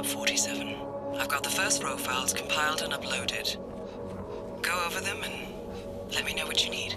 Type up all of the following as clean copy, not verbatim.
about 47. I've got the first row files compiled and uploaded. Go over them and let me know what you need.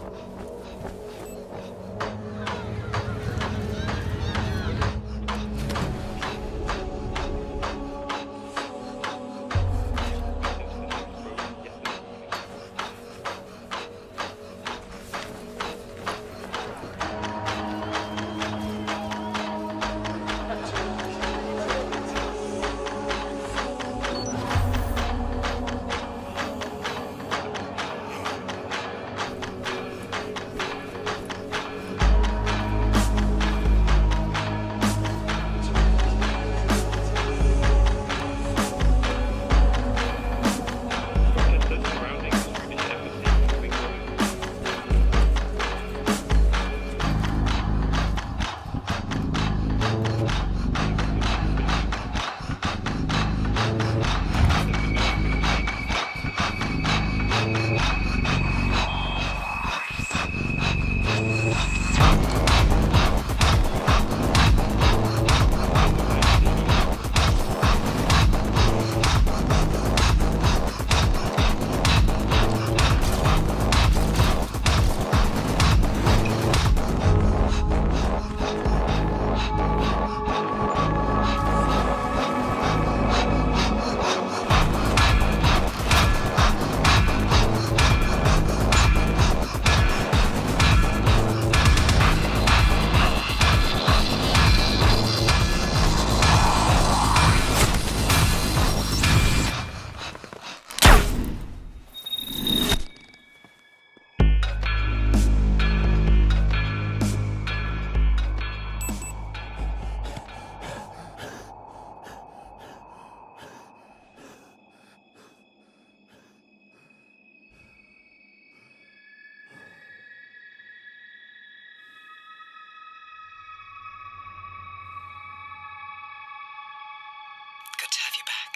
Good to have you back.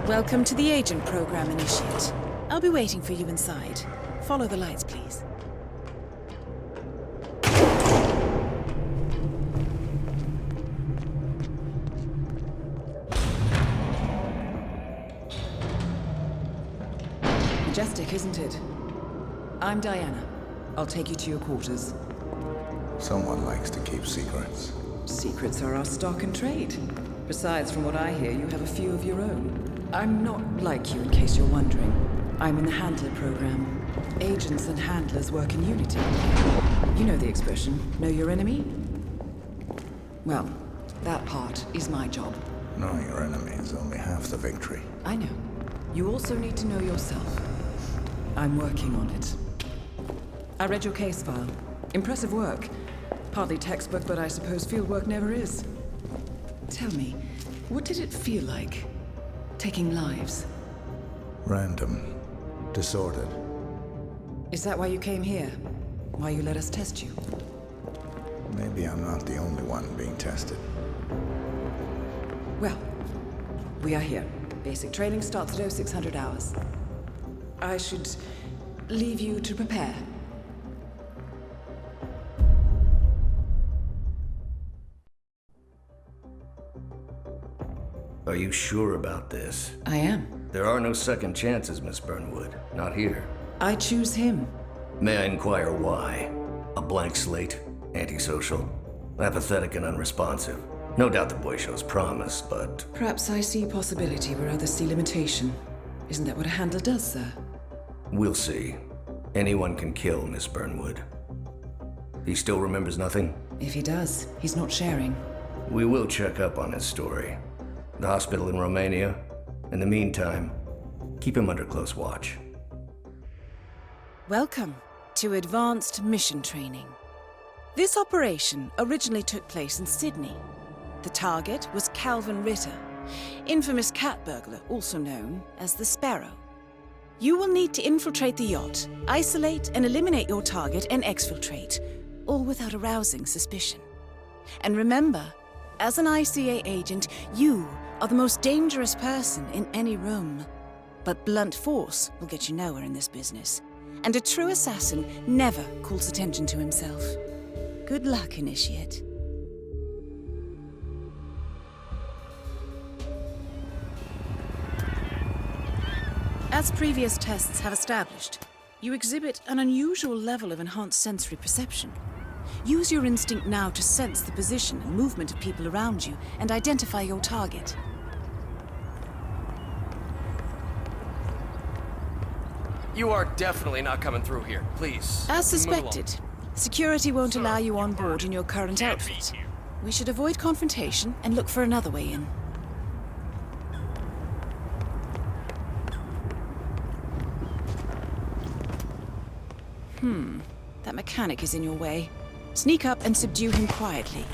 Welcome to the Agent Program, Initiate. I'll be waiting for you inside. Follow the lights, please. Majestic, isn't it? I'm Diana. I'll take you to your quarters. Someone likes to keep secrets. Secrets are our stock and trade. Besides, from what I hear, you have a few of your own. I'm not like you, in case you're wondering. I'm in the Handler program. Agents and handlers work in unity. You know the expression, know your enemy? Well, that part is my job. Knowing your enemy is only half the victory. I know. You also need to know yourself. I'm working on it. I read your case file. Impressive work. Partly textbook, but I suppose fieldwork never is. Tell me, what did it feel like, taking lives? Random. Disordered. Is that why you came here? Why you let us test you? Maybe I'm not the only one being tested. Well, we are here. Basic training starts at 0600 hours. I should leave you to prepare. Are you sure about this? I am. There are no second chances, Miss Burnwood. Not here. I choose him. May I inquire why? A blank slate? Antisocial? Apathetic and unresponsive? No doubt the boy shows promise, but... Perhaps I see possibility where others see limitation. Isn't that what a handler does, sir? We'll see. Anyone can kill Miss Burnwood. He still remembers nothing? If he does, he's not sharing. We will check up on his story. The hospital in Romania. In the meantime, keep him under close watch. Welcome to Advanced Mission Training. This operation originally took place in Sydney. The target was Calvin Ritter, infamous cat burglar, also known as the Sparrow. You will need to infiltrate the yacht, isolate and eliminate your target, and exfiltrate, all without arousing suspicion. And remember, As an ICA agent, you are the most dangerous person in any room. But blunt force will get you nowhere in this business. And a true assassin never calls attention to himself. Good luck, Initiate. As previous tests have established, you exhibit an unusual level of enhanced sensory perception. Use your instinct now to sense the position and movement of people around you and identify your target. You are definitely not coming through here. Please. As suspected, security won't allow you on board in your current outfit. We should avoid confrontation and look for another way in. That mechanic is in your way. Sneak up and subdue him quietly.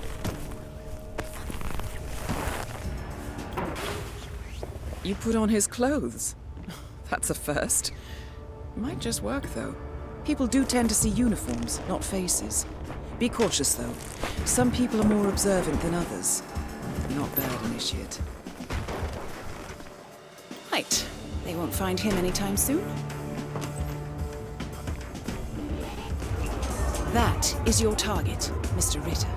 You put on his clothes. That's a first. Might just work, though. People do tend to see uniforms, not faces. Be cautious, though. Some people are more observant than others. Not bad, Initiate. Right. They won't find him anytime soon. That is your target, Mr. Ritter.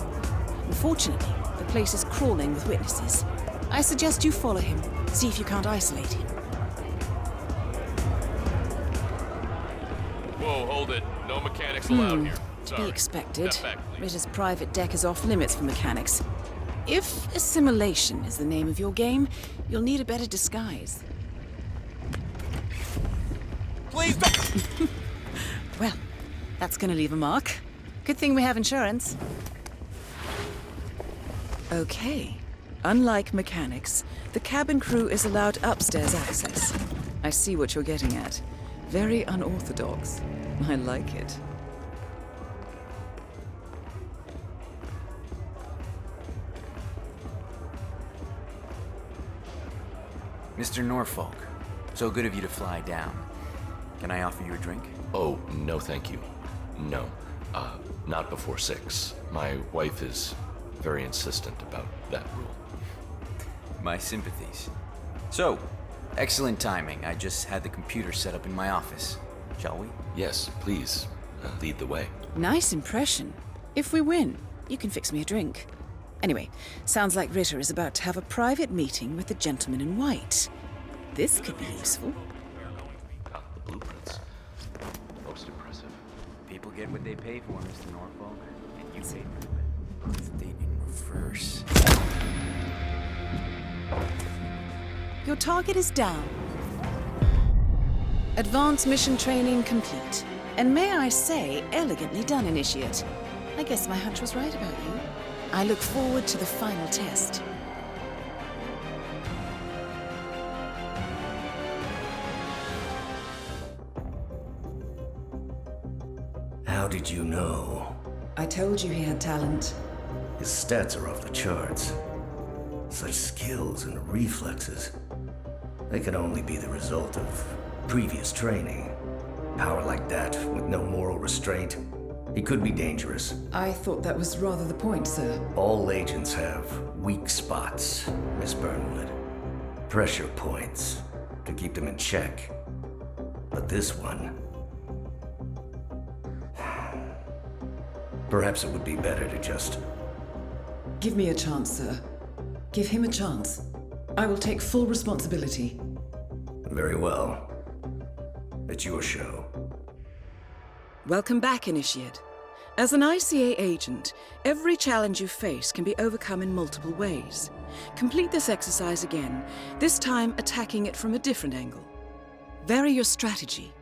Unfortunately, the place is crawling with witnesses. I suggest you follow him, see if you can't isolate him. Whoa, hold it. No mechanics allowed here. To Sorry. be expected. Step back, please. Ritter's private deck is off limits for mechanics. If assimilation is the name of your game, you'll need a better disguise. Please don't. Well, that's gonna leave a mark. Good thing we have insurance. Okay. Unlike mechanics, the cabin crew is allowed upstairs access. I see what you're getting at. Very unorthodox. I like it. Mr. Norfolk, so good of you to fly down. Can I offer you a drink? Oh, no thank you. No. Not before 6. My wife is very insistent about that rule. My sympathies. So, excellent timing. I just had the computer set up in my office. Shall we? Yes, please. Lead the way. Nice impression. If we win, you can fix me a drink. Anyway, sounds like Ritter is about to have a private meeting with the gentleman in white. This could be useful. Got the blueprints. Most impressive. People get what they pay for, Mr. Norfolk. And you pay for it. Birth date in reverse. Your target is down. Advanced mission training complete. And may I say, elegantly done, Initiate. I guess my hunch was right about you. I look forward to the final test. How did you know? I told you he had talent. His stats are off the charts. Such skills and reflexes. They can only be the result of previous training. Power like that, with no moral restraint, he could be dangerous. I thought that was rather the point, sir. All agents have weak spots, Miss Burnwood. Pressure points to keep them in check. But this one... Perhaps it would be better to just... Give me a chance, sir. Give him a chance. I will take full responsibility. Very well. It's your show. Welcome back, Initiate. As an ICA agent, every challenge you face can be overcome in multiple ways. Complete this exercise again, this time attacking it from a different angle. Vary your strategy.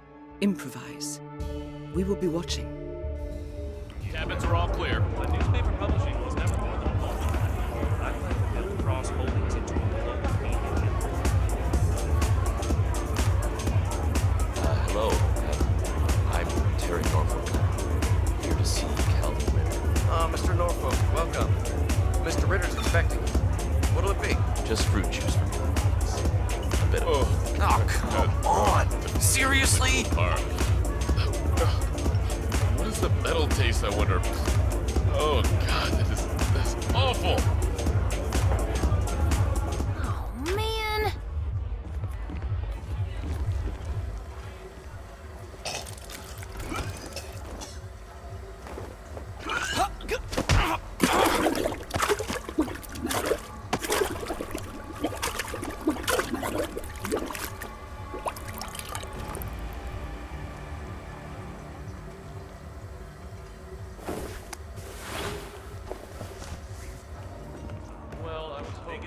Improvise. We will be watching. Cabins are all clear. But newspaper publishing was never more than a hobby. I'd like to build Cross Holdings into a global media empire. Hello. I'm Terry Norfolk. Here to see Calvin Ritter. Mr. Norfolk, welcome. Mr. Ritter's expecting. What'll it be? Just fruit juice for me. A bit of... Oh, come on! Seriously? What does the metal taste, I wonder? Oh, God, that's awful.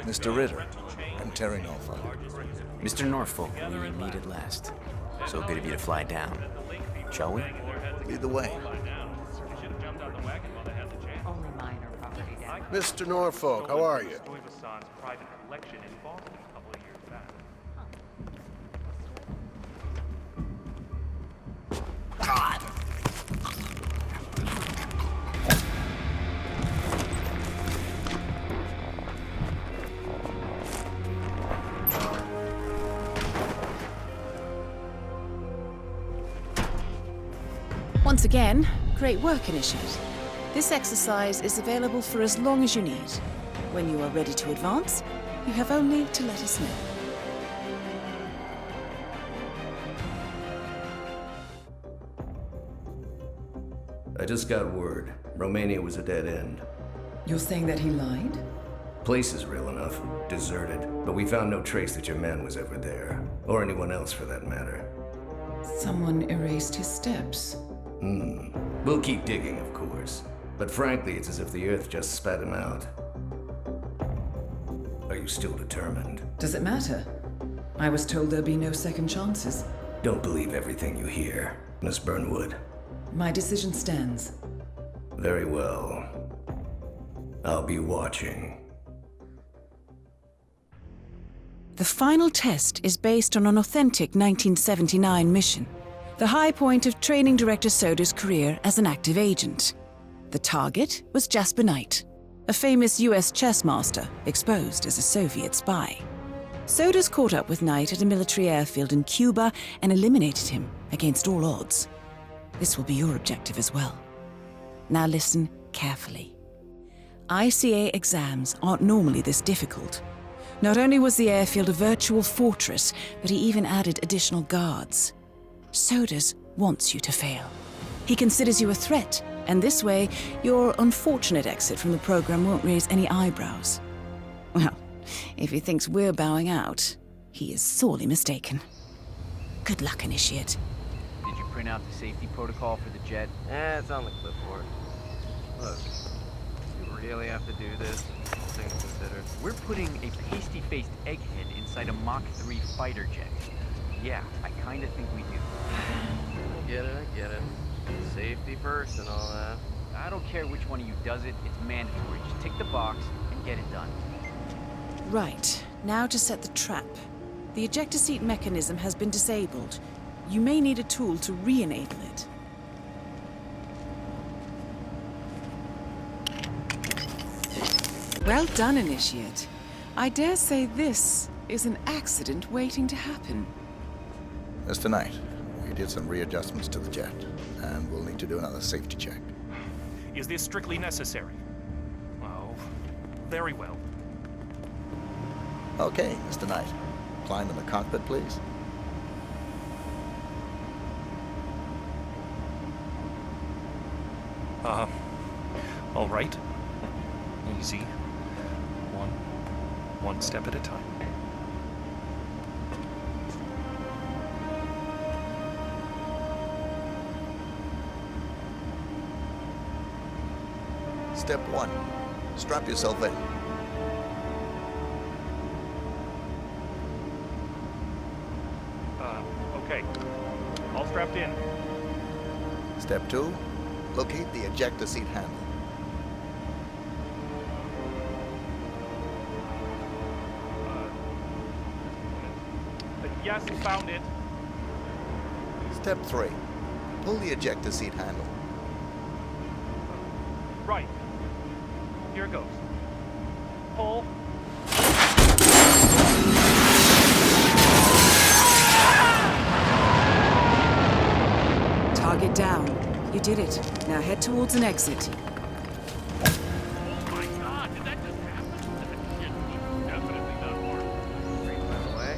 Mr. Ritter, I'm Terry Norfolk. Mr. Norfolk, we meet at last. So good of you to fly down. Shall we? Lead the way. Only minor property damage. Mr. Norfolk, how are you? Once again, great work, Initiate. This exercise is available for as long as you need. When you are ready to advance, you have only to let us know. I just got word. Romania was a dead end. You're saying that he lied? Place is real enough. Deserted. But we found no trace that your man was ever there. Or anyone else for that matter. Someone erased his steps. We'll keep digging, of course. But frankly, it's as if the Earth just spat him out. Are you still determined? Does it matter? I was told there'd be no second chances. Don't believe everything you hear, Miss Burnwood. My decision stands. Very well. I'll be watching. The final test is based on an authentic 1979 mission. The high point of training director Soda's career as an active agent. The target was Jasper Knight, a famous US chess master exposed as a Soviet spy. Soda's caught up with Knight at a military airfield in Cuba and eliminated him against all odds. This will be your objective as well. Now listen carefully. ICA exams aren't normally this difficult. Not only was the airfield a virtual fortress, but he even added additional guards. Sodas wants you to fail. He considers you a threat, and this way, your unfortunate exit from the program won't raise any eyebrows. Well, if he thinks we're bowing out, he is sorely mistaken. Good luck, Initiate. Did you print out the safety protocol for the jet? It's on the clipboard. Look, you really have to do this? Things considered. We're putting a pasty-faced egghead inside a Mach 3 fighter jet. Yeah, I kinda think we do. I get it. Safety first and all that. I don't care which one of you does it, it's mandatory. Just tick the box and get it done. Right, now to set the trap. The ejector seat mechanism has been disabled. You may need a tool to re-enable it. Well done, Initiate. I dare say this is an accident waiting to happen. Mr. Knight, we did some readjustments to the jet, and we'll need to do another safety check. Is this strictly necessary? Oh, very well. Okay, Mr. Knight. Climb in the cockpit, please. All right. Easy. One step at a time. Step 1. Strap yourself in. Okay. All strapped in. Step 2. Locate the ejector seat handle. Yes, found it. Step 3. Pull the ejector seat handle. Right. Here it goes. Pull. Target down. You did it. Now head towards an exit. Oh my god, did that just happen? That shit was definitely not work. Great, by the way.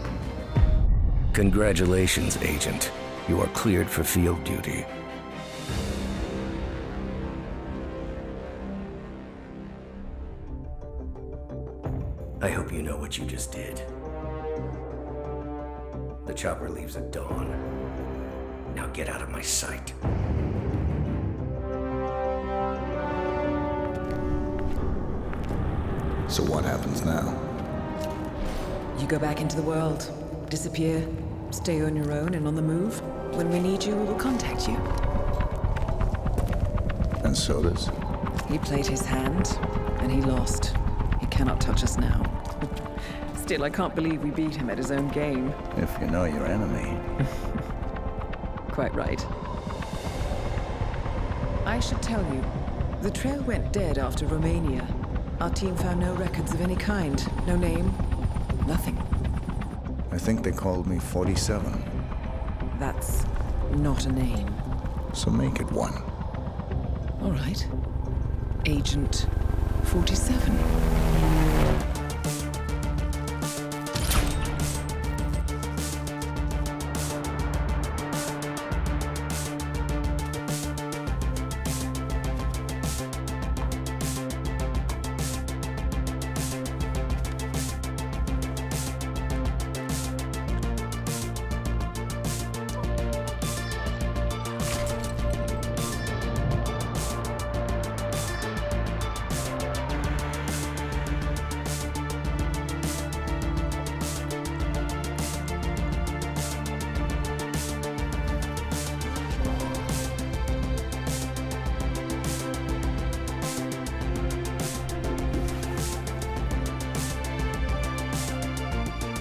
Congratulations, Agent. You are cleared for field duty. I hope you know what you just did. The chopper leaves at dawn. Now get out of my sight. So what happens now? You go back into the world, disappear, stay on your own and on the move. When we need you, we will contact you. And so does. He played his hand, and he lost. He cannot touch us now. Still, I can't believe we beat him at his own game. If you know your enemy. Quite right. I should tell you, the trail went dead after Romania. Our team found no records of any kind. No name. Nothing. I think they called me 47. That's not a name. So make it one. All right. Agent 47.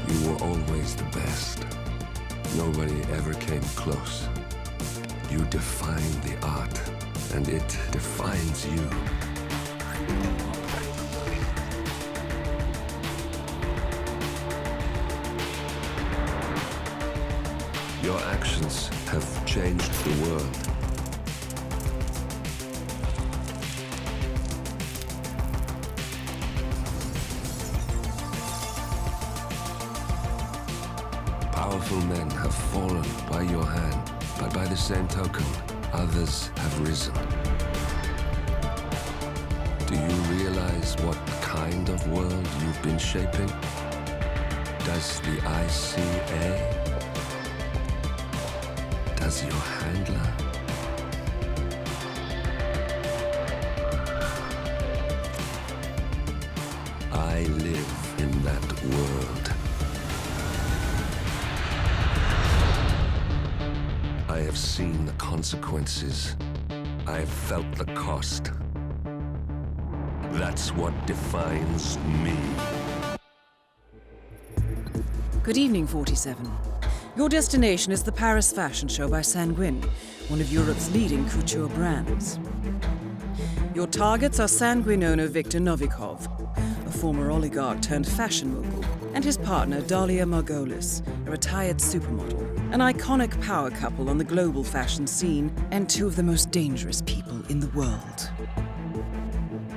You were always the best. Nobody ever came close. You define the art, and it defines you. Your actions have changed the world. Powerful men have fallen by your hand, but by the same token, others have risen. Do you realize what kind of world you've been shaping? Does the ICA? Does your handler? I live in that world. I have seen the consequences. I have felt the cost. That's what defines me. Good evening, 47. Your destination is the Paris fashion show by Sanguine, one of Europe's leading couture brands. Your targets are Sanguine owner Viktor Novikov, a former oligarch turned fashion mogul, and his partner Dalia Margolis, a retired supermodel, an iconic power couple on the global fashion scene, and two of the most dangerous people in the world.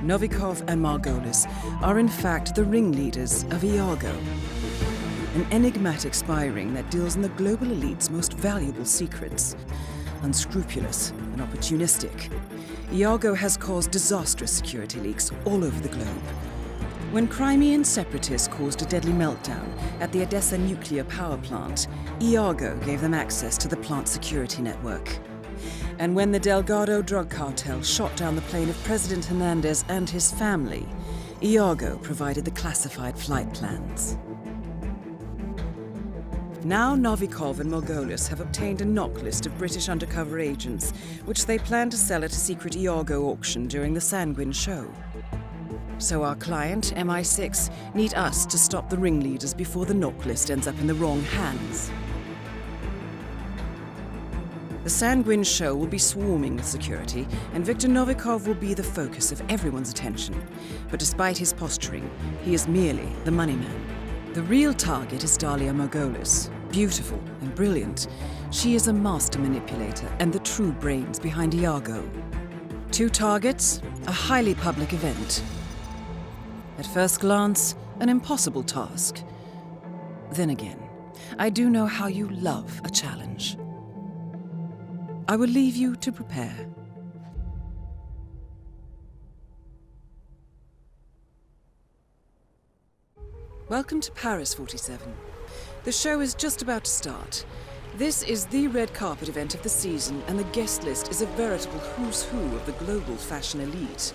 Novikov and Margolis are in fact the ringleaders of Iago, an enigmatic spy ring that deals in the global elite's most valuable secrets. Unscrupulous and opportunistic, Iago has caused disastrous security leaks all over the globe. When Crimean separatists caused a deadly meltdown at the Odessa nuclear power plant, Iago gave them access to the plant's security network. And when the Delgado drug cartel shot down the plane of President Hernandez and his family, Iago provided the classified flight plans. Now Novikov and Margolis have obtained a knock list of British undercover agents, which they plan to sell at a secret Iago auction during the Sanguine show. So our client, MI6, need us to stop the ringleaders before the knock list ends up in the wrong hands. The Sanguine show will be swarming with security, and Viktor Novikov will be the focus of everyone's attention. But despite his posturing, he is merely the money man. The real target is Dalia Margolis. Beautiful and brilliant, she is a master manipulator and the true brains behind Iago. Two targets, a highly public event. At first glance, an impossible task. Then again, I do know how you love a challenge. I will leave you to prepare. Welcome to Paris, 47. The show is just about to start. This is the red carpet event of the season, and the guest list is a veritable who's who of the global fashion elite.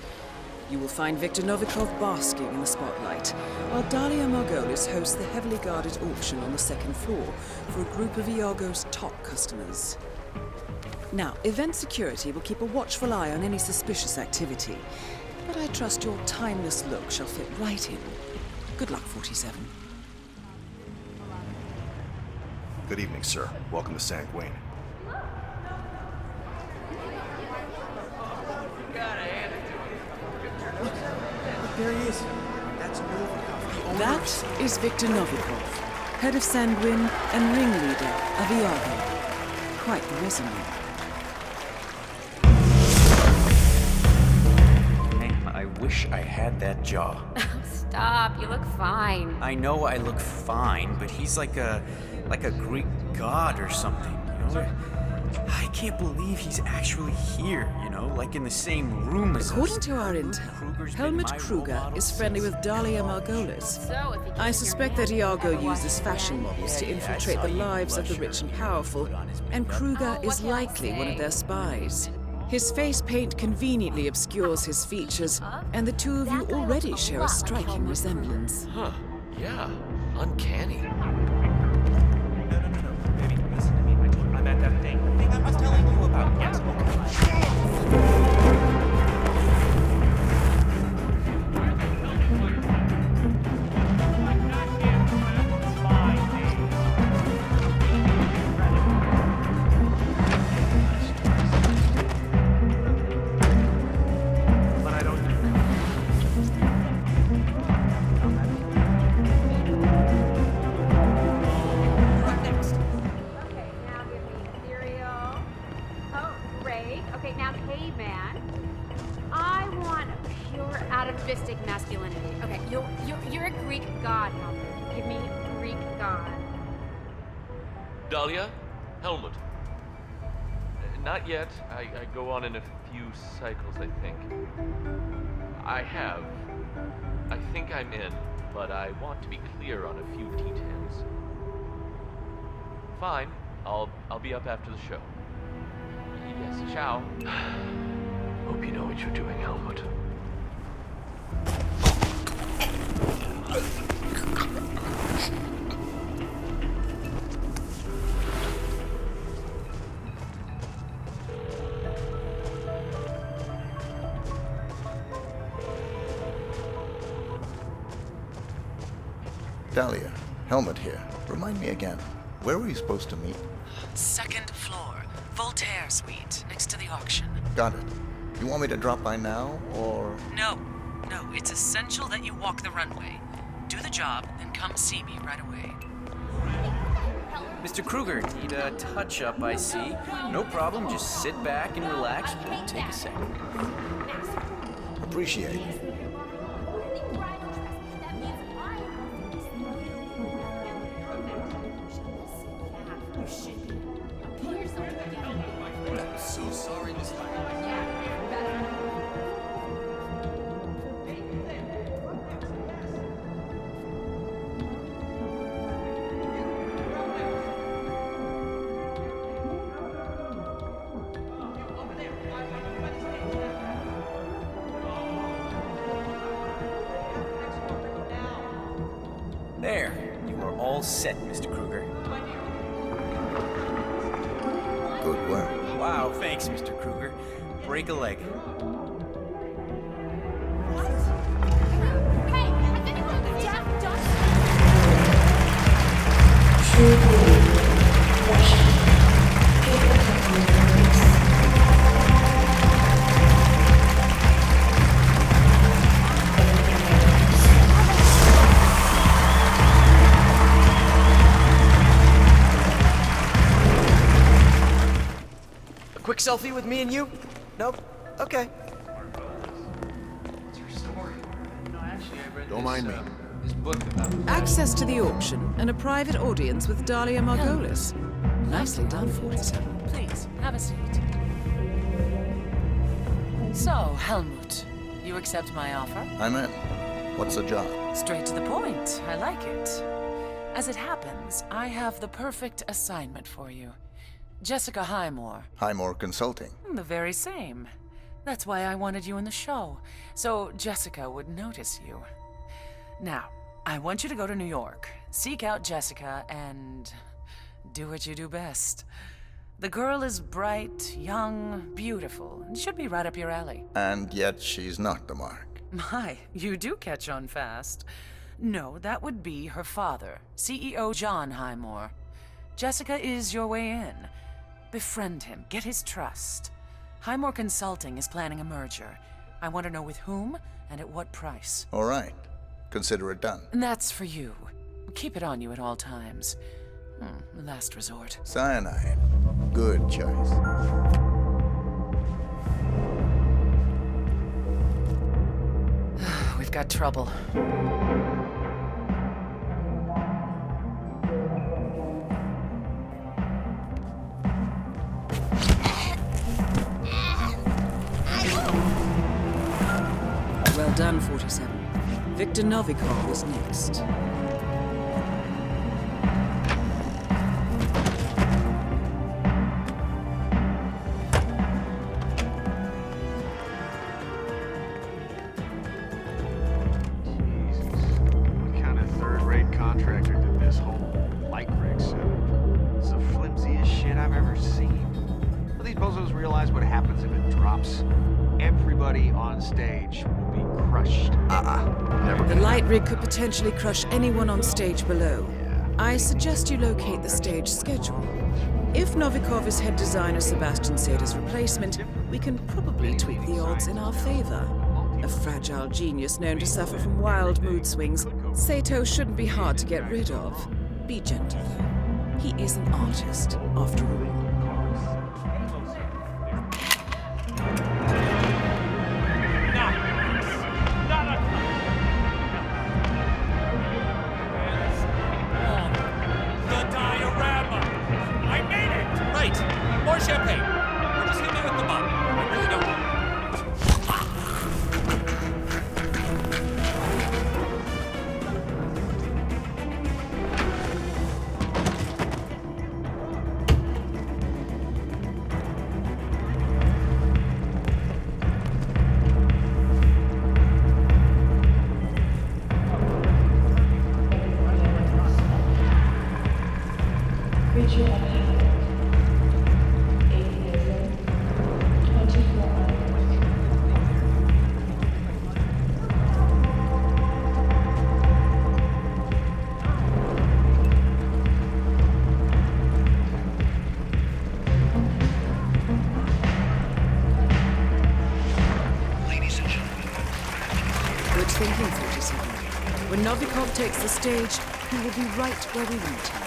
You will find Victor Novikov basking in the spotlight, while Dalia Margolis hosts the heavily guarded auction on the second floor for a group of Iago's top customers. Now, event security will keep a watchful eye on any suspicious activity, but I trust your timeless look shall fit right in. Good luck, 47. Good evening, sir. Welcome to Sanguine. There he is. That's Novikov. That is Victor Novikov, head of Sanguine and ringleader of Iago. Quite the resume. Man, I wish I had that jaw. Stop, you look fine. I know I look fine, but he's like a Greek god or something, you know? I can't believe he's actually here, you know, like in the same room as us. According to our intel, Helmut Kruger is friendly with Dalia Margolis. I suspect that Iago uses fashion models to infiltrate the lives of the rich and powerful, and Kruger is likely one of their spies. His face paint conveniently obscures his features, and the two of you already share a striking resemblance. Huh. Yeah. Uncanny. Baby, listen to me. I'm at that thing I was telling you about. Yes, masculinity. Okay, you're a Greek god, Helmut. Give me Greek god. Dalia? Helmut. Not yet. I go on in a few cycles, I think. I think I'm in, but I want to be clear on a few details. Fine. I'll be up after the show. Yes, ciao. Hope you know what you're doing, Helmut. Dalia, Helmut here. Remind me again, where were you supposed to meet? Second floor, Voltaire Suite, next to the auction. Got it. You want me to drop by now, or...? No, it's essential that you walk the runway. Do the job, then come see me right away. Mr. Kruger, need a touch-up, I see. No problem, just sit back and relax. Won't take a second. Appreciate it. So sorry, Miss There, you are all set, Mr. Kruger. Good work. Wow, thanks, Mr. Kruger. Break a leg. Quick selfie with me and you? Nope? Okay. Don't mind me. This book about Access to the auction and a private audience with Dalia Margolis. Nicely done, 47. Please, have a seat. So, Helmut, you accept my offer? I'm in. What's the job? Straight to the point. I like it. As it happens, I have the perfect assignment for you. Jessica Highmore. Highmore Consulting. The very same. That's why I wanted you in the show, so Jessica would notice you. Now, I want you to go to New York, seek out Jessica, and do what you do best. The girl is bright, young, beautiful, and should be right up your alley. And yet she's not the mark. My, you do catch on fast. No, that would be her father, CEO John Highmore. Jessica is your way in. Befriend him, get his trust. Highmore Consulting is planning a merger. I want to know with whom and at what price. All right. Consider it done. And that's for you. Keep it on you at all times. Last resort. Cyanide. Good choice. We've got trouble. Well done, 47. Victor Novikov is next. Rig could potentially crush anyone on stage below. I suggest you locate the stage schedule. If Novikov is head designer Sebastian Seder's replacement, we can probably tweak the odds in our favor. A fragile genius known to suffer from wild mood swings, Sato shouldn't be hard to get rid of. Be gentle, though. He is an artist, after all. When Novikov takes the stage, he will be right where we want him.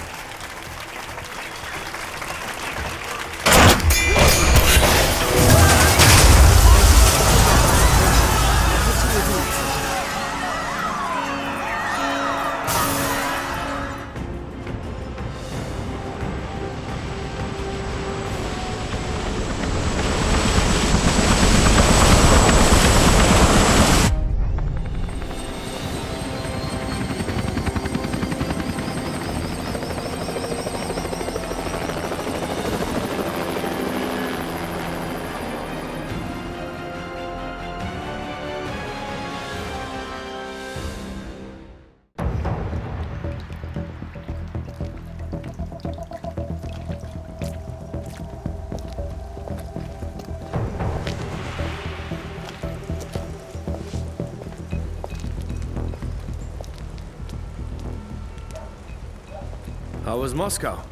How was Moscow?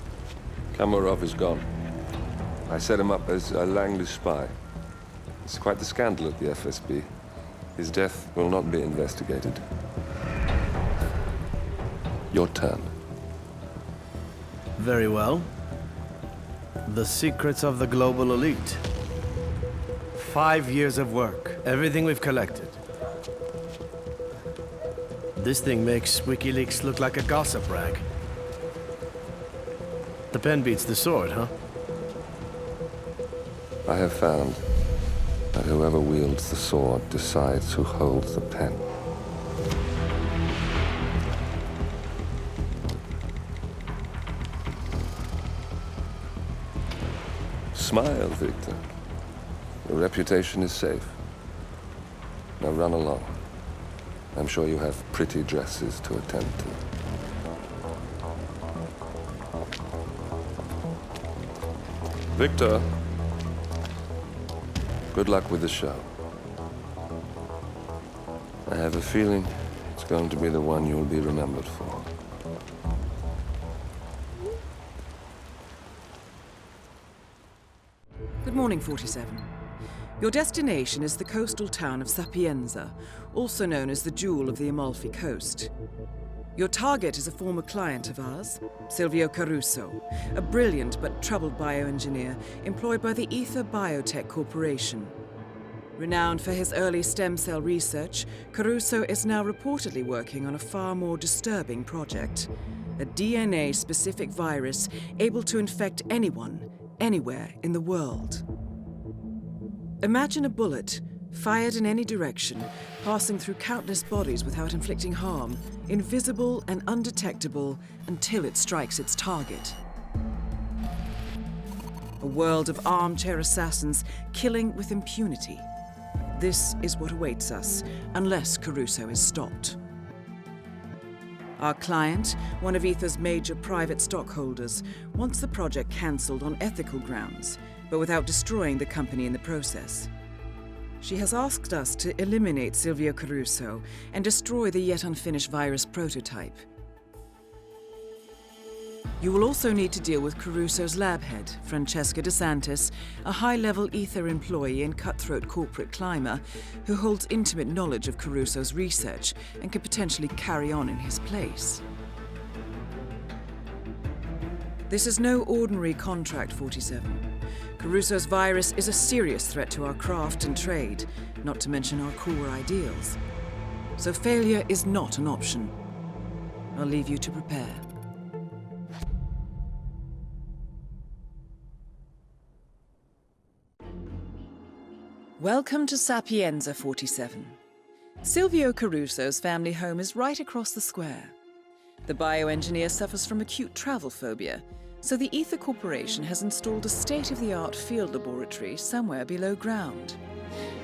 Kamarov is gone. I set him up as a Langley spy. It's quite the scandal at the FSB. His death will not be investigated. Your turn. Very well. The secrets of the global elite. 5 years of work. Everything we've collected. This thing makes WikiLeaks look like a gossip rag. The pen beats the sword, huh? I have found that whoever wields the sword decides who holds the pen. Smile, Victor. The reputation is safe. Now run along. I'm sure you have pretty dresses to attend to. Victor, good luck with the show. I have a feeling it's going to be the one you'll be remembered for. Good morning, 47. Your destination is the coastal town of Sapienza, also known as the Jewel of the Amalfi Coast. Your target is a former client of ours, Silvio Caruso, a brilliant but troubled bioengineer employed by the Ether Biotech Corporation. Renowned for his early stem cell research, Caruso is now reportedly working on a far more disturbing project, a DNA-specific virus able to infect anyone, anywhere in the world. Imagine a bullet, fired in any direction, passing through countless bodies without inflicting harm, invisible and undetectable until it strikes its target. A world of armchair assassins killing with impunity. This is what awaits us, unless Caruso is stopped. Our client, one of Ether's major private stockholders, wants the project cancelled on ethical grounds, but without destroying the company in the process. She has asked us to eliminate Silvio Caruso and destroy the yet unfinished virus prototype. You will also need to deal with Caruso's lab head, Francesca DeSantis, a high-level Ether employee and cutthroat corporate climber who holds intimate knowledge of Caruso's research and could potentially carry on in his place. This is no ordinary contract, 47. Caruso's virus is a serious threat to our craft and trade, not to mention our core ideals. So failure is not an option. I'll leave you to prepare. Welcome to Sapienza, 47. Silvio Caruso's family home is right across the square. The bioengineer suffers from acute travel phobia, so the Ether Corporation has installed a state-of-the-art field laboratory somewhere below ground.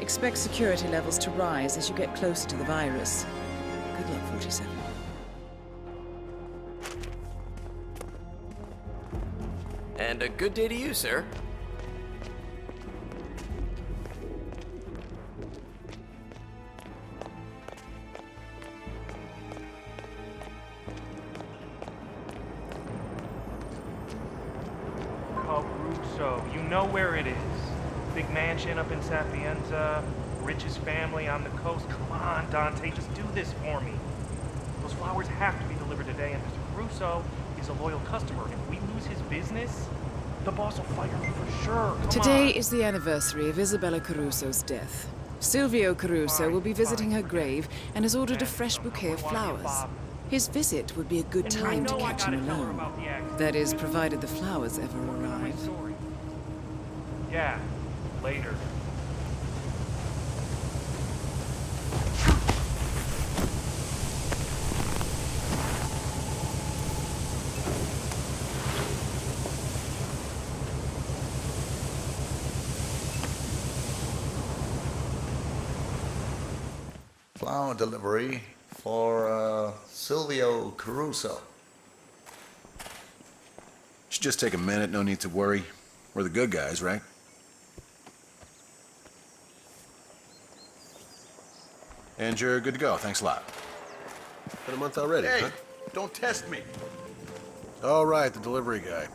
Expect security levels to rise as you get closer to the virus. Good luck, 47. And a good day to you, sir. Caruso, you know where it is. Big mansion up in Sapienza, richest family on the coast. Come on, Dante, just do this for me. Those flowers have to be delivered today, and Mr. Caruso is a loyal customer. If we lose his business, the boss will fire me for sure. Today is the anniversary of Isabella Caruso's death. Silvio Caruso will be visiting her grave and has ordered a fresh bouquet of flowers. His visit would be a good time to catch him alone. That is, provided the flowers ever arrive. Yeah, later. Flower delivery for Silvio Caruso. Should just take a minute, no need to worry. We're the good guys, right? And you're good to go, thanks a lot. Been a month already, Hey, huh? don't test me. All right, the delivery guy.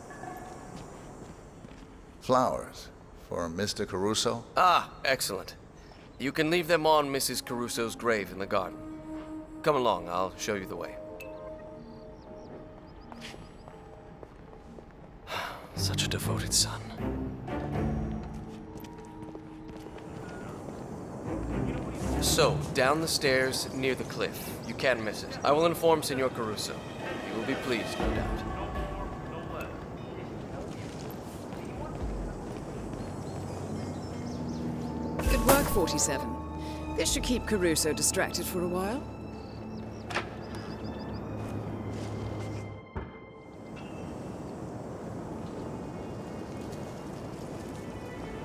Flowers for Mr. Caruso. Ah, excellent. You can leave them on Mrs. Caruso's grave in the garden. Come along, I'll show you the way. Such a devoted son. So, down the stairs near the cliff. You can't miss it. I will inform Senor Caruso. He will be pleased, no doubt. Good work, 47. This should keep Caruso distracted for a while.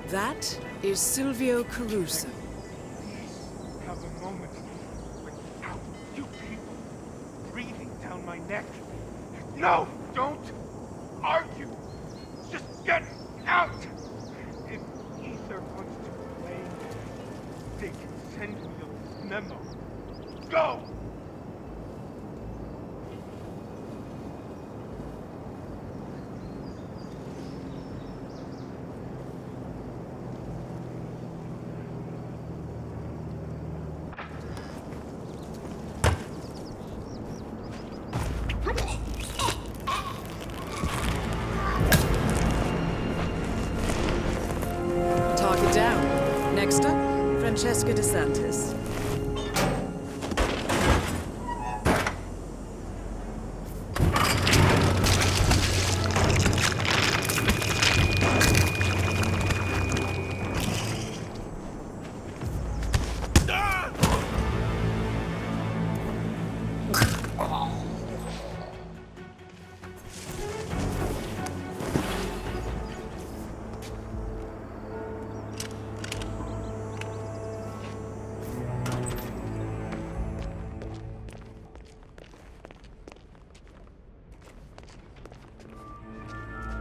That is Silvio Caruso. Have a moment without you people breathing down my neck. No, don't argue. Just get out. If either wants to blame, they can send me a memo. Go. Target down. Next up, Francesca DeSantis.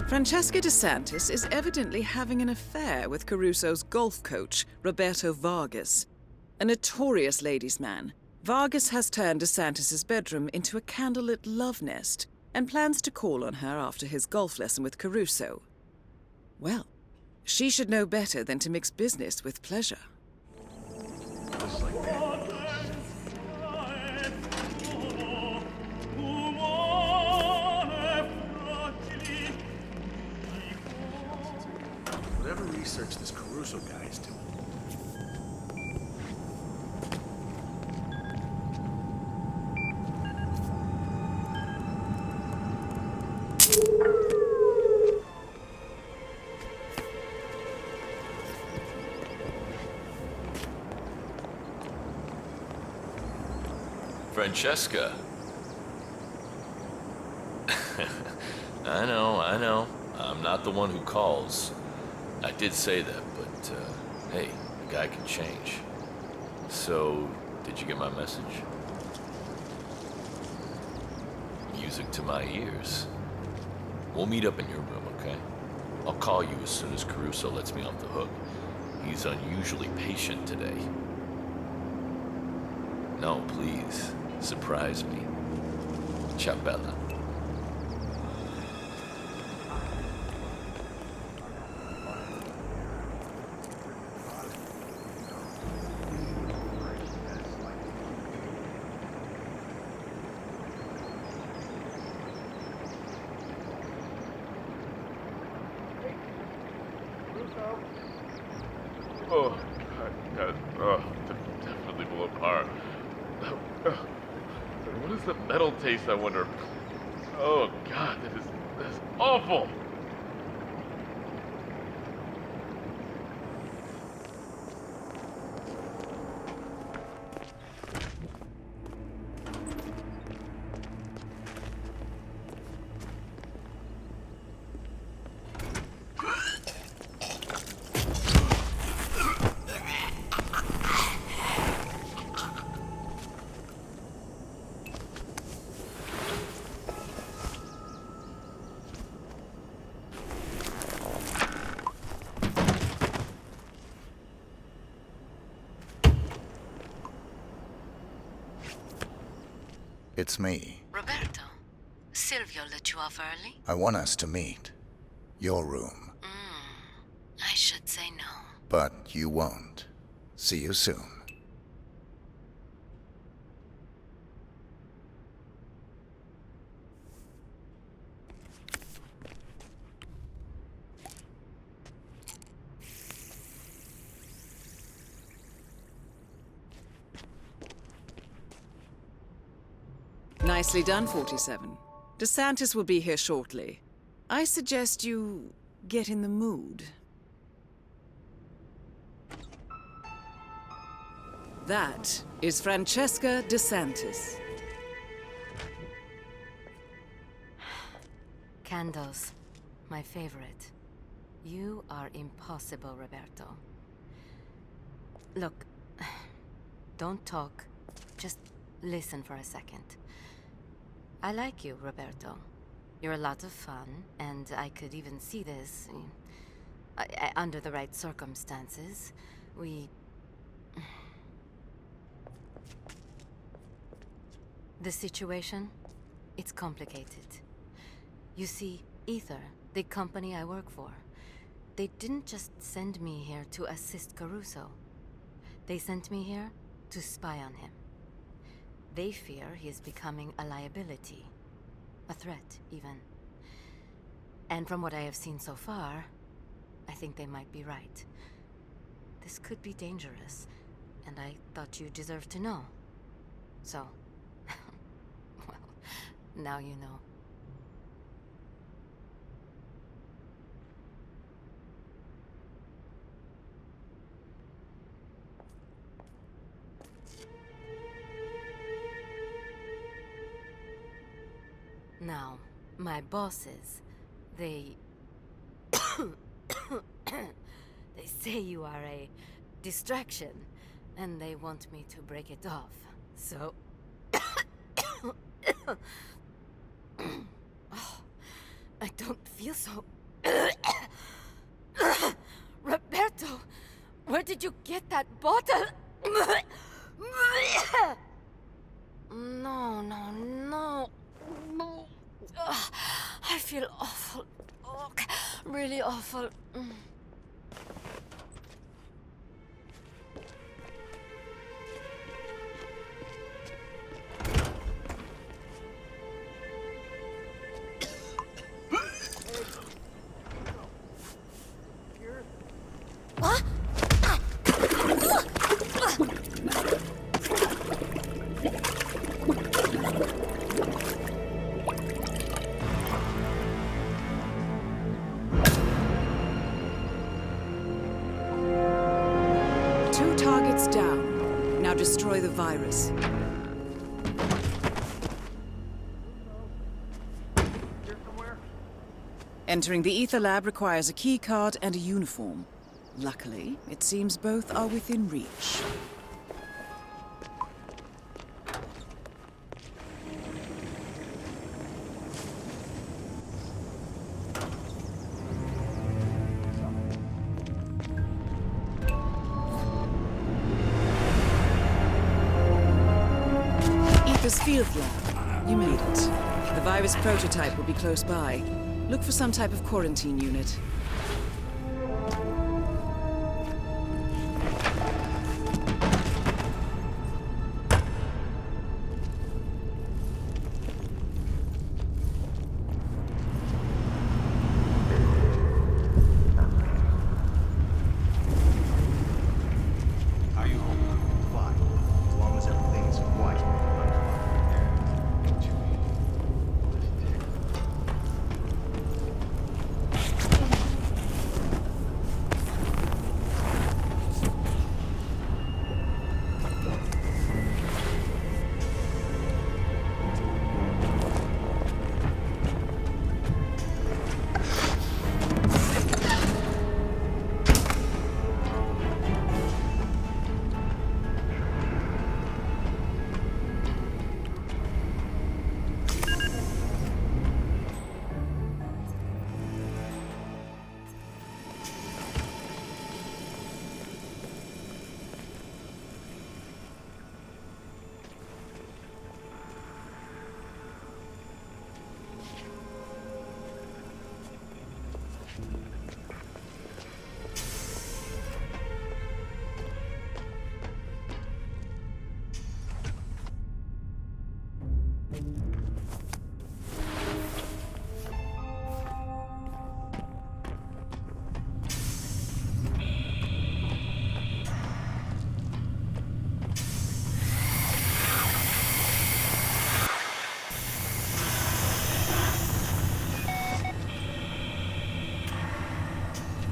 Francesca DeSantis is evidently having an affair with Caruso's golf coach, Roberto Vargas. A notorious ladies' man, Vargas has turned DeSantis' bedroom into a candlelit love nest and plans to call on her after his golf lesson with Caruso. Well, she should know better than to mix business with pleasure. Just like that. Whatever research this Caruso guy is doing. Francesca. I know. I'm not the one who calls. I did say that, but, hey, a guy can change. So, did you get my message? Music to my ears. We'll meet up in your room, okay? I'll call you as soon as Caruso lets me off the hook. He's unusually patient today. No, please, surprise me. Ciao, Bella. Oh, God, definitely below par. What is the metal taste, I wonder? Oh, God, that is awful! It's me. Roberto, Silvio let you off early? I want us to meet. Your room. I should say no. But you won't. See you soon. Nicely done, 47. DeSantis will be here shortly. I suggest you get in the mood. That is Francesca DeSantis. Candles, my favorite. You are impossible, Roberto. Look, don't talk. Just listen for a second. I like you, Roberto. You're a lot of fun, and I could even see this. Under the right circumstances, The situation? It's complicated. You see, Ether, the company I work for, they didn't just send me here to assist Caruso. They sent me here to spy on him. They fear he is becoming a liability. A threat, even. And from what I have seen so far, I think they might be right. This could be dangerous, and I thought you deserved to know. So, well, now you know. Now, my bosses, they say you are a distraction, and they want me to break it off. So oh, I don't feel so. Roberto, where did you get that bottle? No. I feel awful. Oh, really awful. What? 2 targets down. Now destroy the virus. Entering the Ether Lab requires a key card and a uniform. Luckily, it seems both are within reach. Ether's field lab. You made it. The virus prototype will be close by. Look for some type of quarantine unit. How you home? Fine. As long as everything's quiet.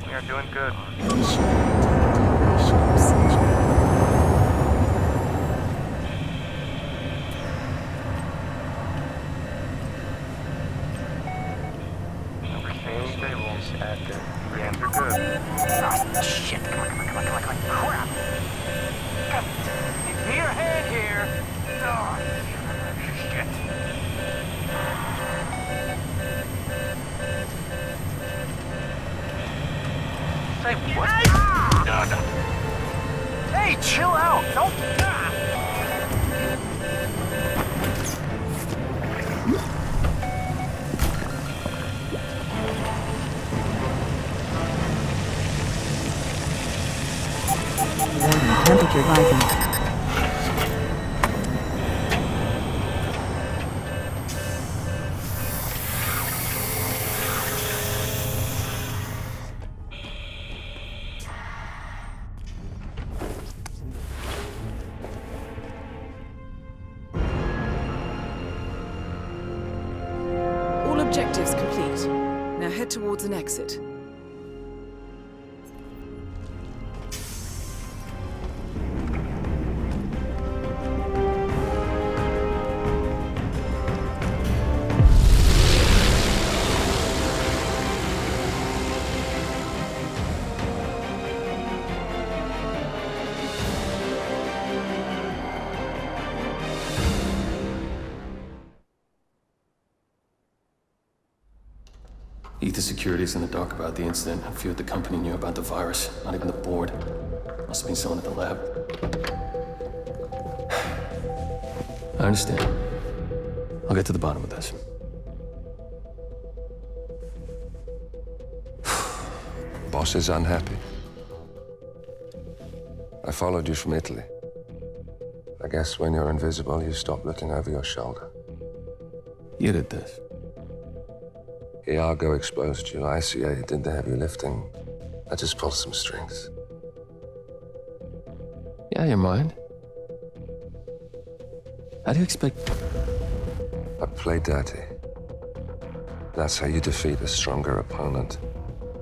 You're doing good. Everything's stable. Active. Reactor good. Oh, shit. Come on. Crap. Hey, chill out! Don't... Warning, temperature rising. All objectives complete. Now head towards an exit. Ether Security's in the dark about the incident. A few at the company knew about the virus. Not even the board. Must have been someone at the lab. I understand. I'll get to the bottom of this. Boss is unhappy. I followed you from Italy. I guess when you're invisible, you stop looking over your shoulder. You did this. Iago exposed you. ICA did the heavy lifting. I just pulled some strings. Yeah, your mind. How do you expect... I play dirty. That's how you defeat a stronger opponent.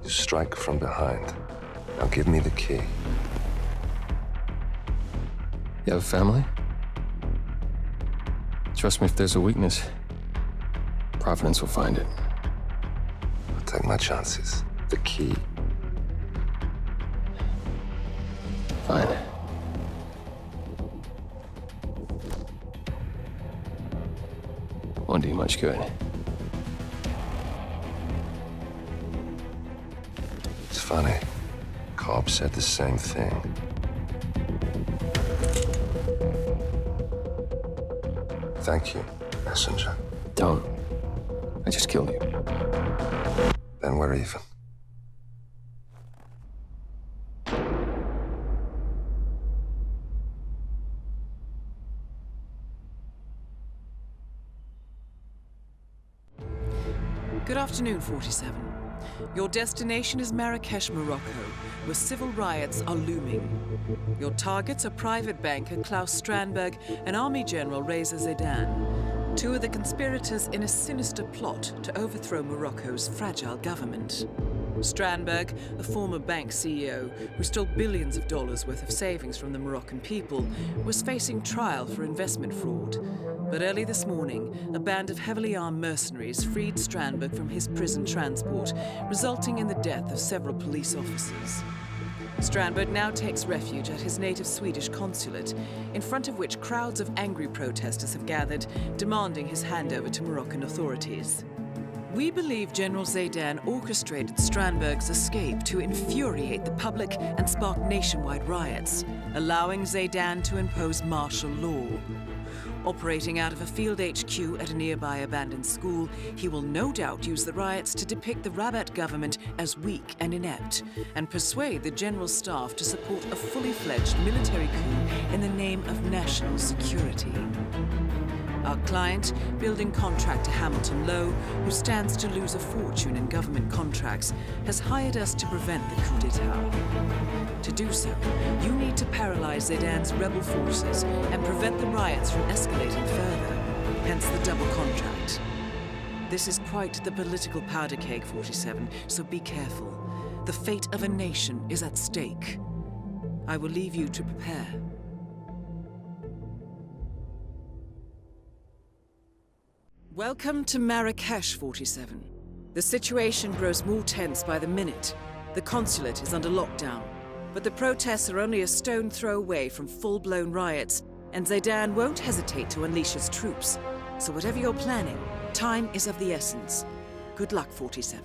You strike from behind. Now give me the key. You have a family? Trust me, if there's a weakness, Providence will find it. I'll take my chances. The key. Fine. Won't do you much good. It's funny. Cobb said the same thing. Thank you, messenger. Don't. I just killed you. Then we're even. Good afternoon, 47. Your destination is Marrakesh, Morocco, where civil riots are looming. Your targets are private banker Klaus Strandberg and Army General Reza Zaidan, two of the conspirators in a sinister plot to overthrow Morocco's fragile government. Strandberg, a former bank CEO who stole billions of dollars worth of savings from the Moroccan people, was facing trial for investment fraud. But early this morning, a band of heavily armed mercenaries freed Strandberg from his prison transport, resulting in the death of several police officers. Strandberg now takes refuge at his native Swedish consulate, in front of which crowds of angry protesters have gathered, demanding his handover to Moroccan authorities. We believe General Zaidan orchestrated Strandberg's escape to infuriate the public and spark nationwide riots, allowing Zaidan to impose martial law. Operating out of a field HQ at a nearby abandoned school, he will no doubt use the riots to depict the Rabat government as weak and inept, and persuade the general staff to support a fully fledged military coup in the name of national security. Our client, building contractor Hamilton Lowe, who stands to lose a fortune in government contracts, has hired us to prevent the coup d'etat. To do so, you need to paralyze Zaidan's rebel forces and prevent the riots from escalating further, hence the double contract. This is quite the political powder keg, 47, so be careful. The fate of a nation is at stake. I will leave you to prepare. Welcome to Marrakesh, 47. The situation grows more tense by the minute. The consulate is under lockdown, but the protests are only a stone throw away from full-blown riots, and Zaidan won't hesitate to unleash his troops. So whatever you're planning, time is of the essence. Good luck, 47.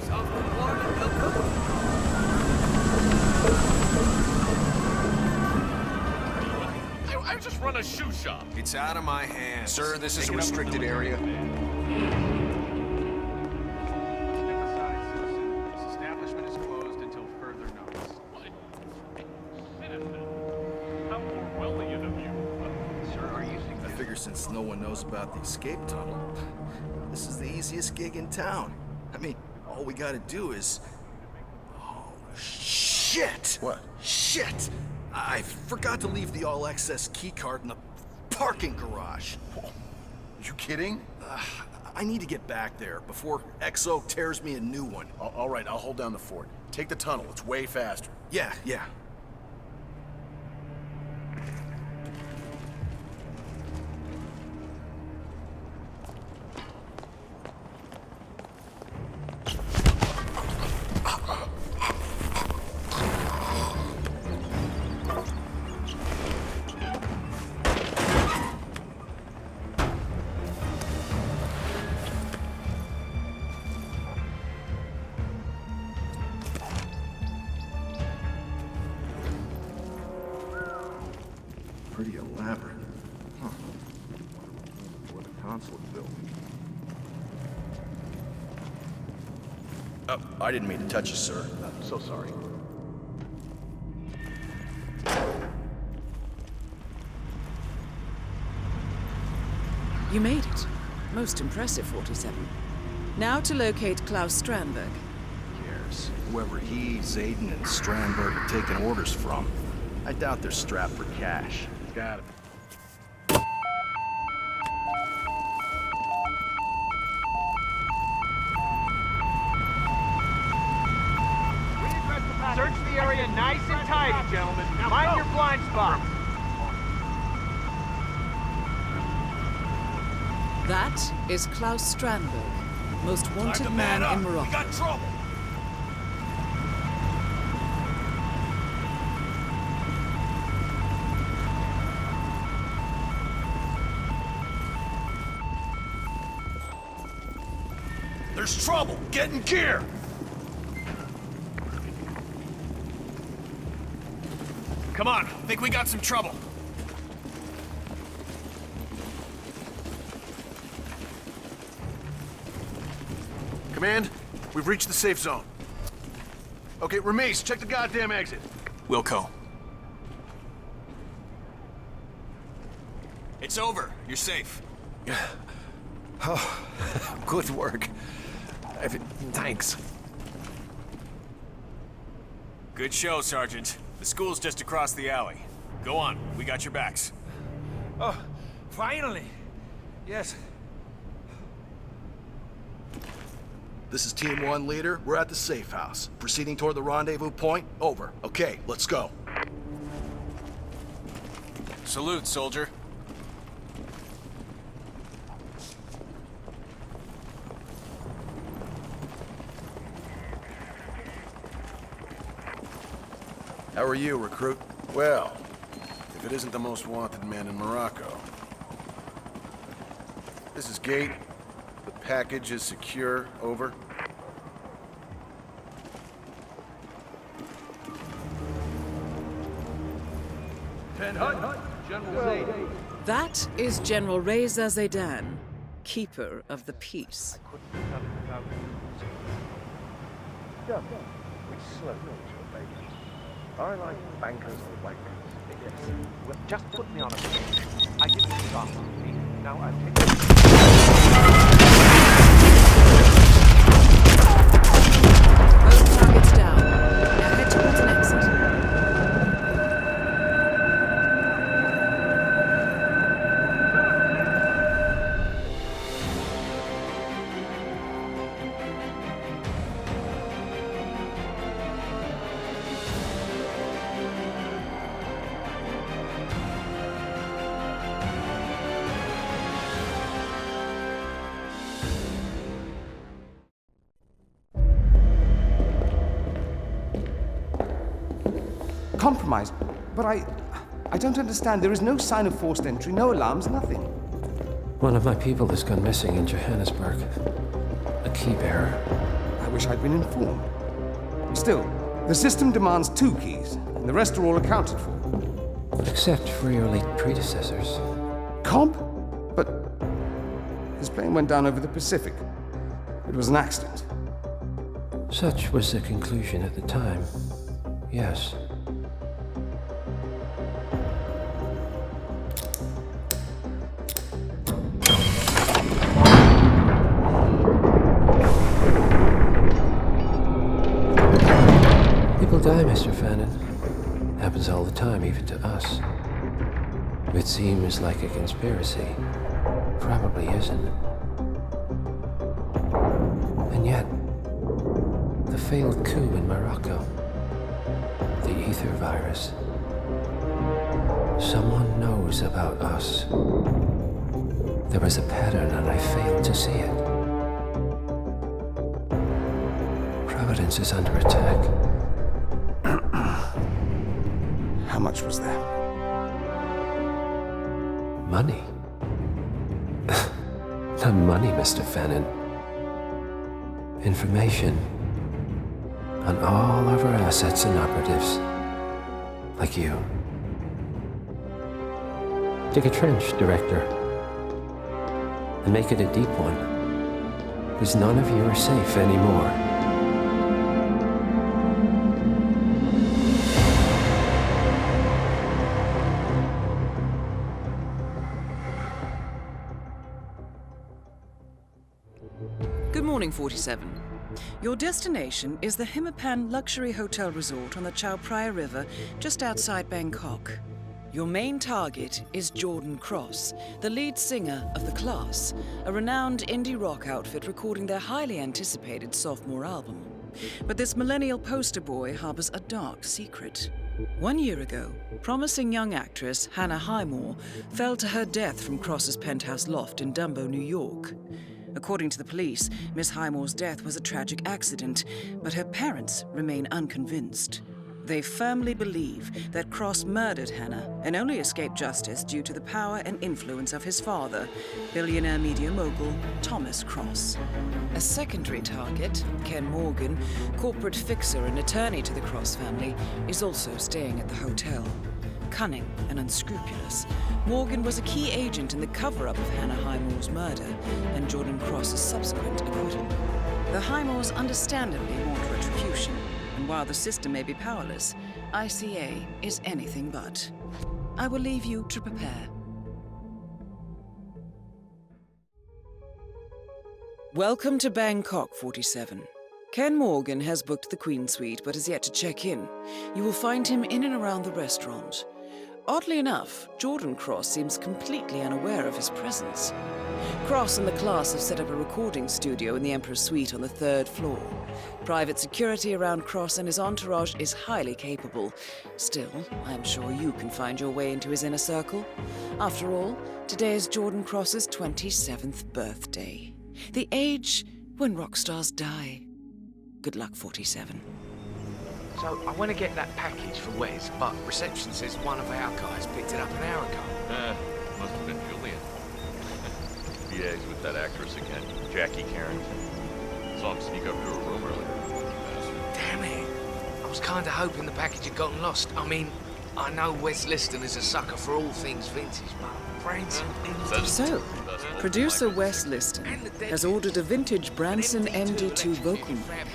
South Compartment, I just run a shoe shop. It's out of my hands. Sir, this is a restricted area. This establishment is closed until further notice. How Orwellian of you. Sir, are you I figure since no one knows about the escape tunnel, this is the easiest gig in town. I mean, all we gotta do is... Oh, shit! What? Shit! I forgot to leave the all-access keycard in the parking garage. You kidding? I need to get back there before XO tears me a new one. All right, I'll hold down the fort. Take the tunnel, it's way faster. Yeah. Pretty elaborate. Huh. For the consulate building. I didn't mean to touch you, sir. So sorry. You made it. Most impressive, 47. Now to locate Klaus Strandberg. Cares. Whoever he, Zayden, and Strandberg are taking orders from. I doubt they're strapped for cash. Got it. Search the area nice and tight, gentlemen. Mind your blind spot. That is Klaus Strandberg, most wanted man in Morocco. We got trouble. There's trouble! Get in gear! Come on, think we got some trouble. Command, we've reached the safe zone. Okay, Ramesh, check the goddamn exit. Wilco. It's over. You're safe. Oh, good work. Thanks. Good show, Sergeant. The school's just across the alley. Go on, we got your backs. Oh, finally. Yes. This is Team 1 leader. We're at the safe house. Proceeding toward the rendezvous point. Over. Okay, let's go. Salute, soldier. How are you, recruit? Well, if it isn't the most wanted man in Morocco. This is Gate. The package is secure. Over. General Zayden. That is General Reza Zaydan, Keeper of the Peace. I like bankers and wankers. Yes. Well, just put me on a page. I give you a shot. Now I've taken... Both targets down. Now head towards an exit. Compromised. But I don't understand. There is no sign of forced entry, no alarms, nothing. One of my people has gone missing in Johannesburg. A key bearer. I wish I'd been informed. Still, the system demands 2 keys, and the rest are all accounted for. Except for your late predecessors. Cobb? But his plane went down over the Pacific. It was an accident. Such was the conclusion at the time. Yes. People die, Mr. Fannin. Happens all the time, even to us. It seems like a conspiracy. Probably isn't. And yet, the failed coup in Morocco, the ether virus. Someone knows about us. There was a pattern and I failed to see it. Providence is under attack. How much was there? Money? Not money, Mr. Fannin. Information on all of our assets and operatives. Like you. Dig a trench, Director. And make it a deep one. Because none of you are safe anymore. Good morning, 47. Your destination is the Hitman Luxury Hotel Resort on the Chao Phraya River, just outside Bangkok. Your main target is Jordan Cross, the lead singer of The Class, a renowned indie rock outfit recording their highly anticipated sophomore album. But this millennial poster boy harbors a dark secret. 1 year ago, promising young actress Hannah Highmore fell to her death from Cross's penthouse loft in Dumbo, New York. According to the police, Miss Highmore's death was a tragic accident, but her parents remain unconvinced. They firmly believe that Cross murdered Hannah and only escaped justice due to the power and influence of his father, billionaire media mogul Thomas Cross. A secondary target, Ken Morgan, corporate fixer and attorney to the Cross family, is also staying at the hotel. Cunning and unscrupulous, Morgan was a key agent in the cover-up of Hannah Highmore's murder and Jordan Cross's subsequent acquittal. The Highmores understandably want retribution, and while the system may be powerless, ICA is anything but. I will leave you to prepare. Welcome to Bangkok, 47. Ken Morgan has booked the Queen Suite but has yet to check in. You will find him in and around the restaurant. Oddly enough, Jordan Cross seems completely unaware of his presence. Cross and the Class have set up a recording studio in the Emperor's Suite on the 3rd floor. Private security around Cross and his entourage is highly capable. Still, I'm sure you can find your way into his inner circle. After all, today is Jordan Cross's 27th birthday. The age when rock stars die. Good luck, 47. So, I want to get that package for Wes, but reception says one of our guys picked it up an hour ago. Must have been Julian. Liaised with that actress again, Jackie Carrington. Saw him sneak up to her room earlier. Damn it. I was kind of hoping the package had gotten lost. I mean, I know Wes Liston is a sucker for all things vintage, but Branson... So, producer Wes Liston has ordered a vintage Branson MD2 vocal mic.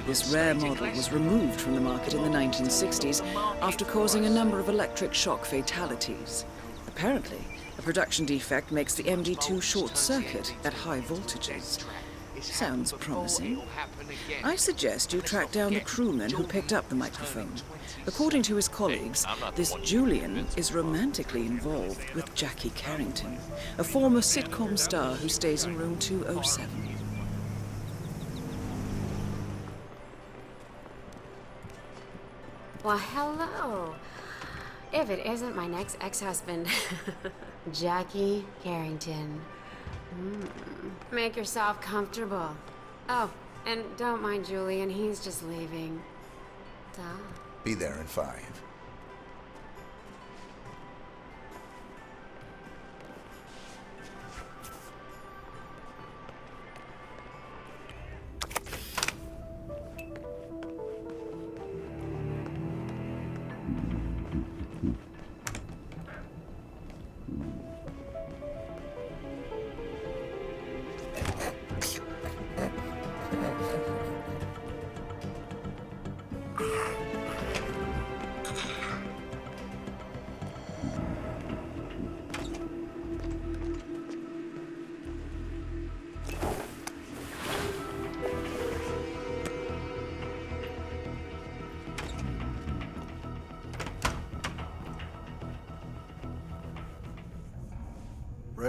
This rare model was removed from the market in the 1960s after causing a number of electric shock fatalities. Apparently, a production defect makes the MD2 short-circuit at high voltages. Sounds promising. I suggest you track down the crewman who picked up the microphone. According to his colleagues, this Julian is romantically involved with Jackie Carrington, a former sitcom star who stays in room 207. Well, hello. If it isn't my next ex-husband, Jackie Carrington. Make yourself comfortable. Oh, and don't mind Julian, he's just leaving. Duh. Be there in 5.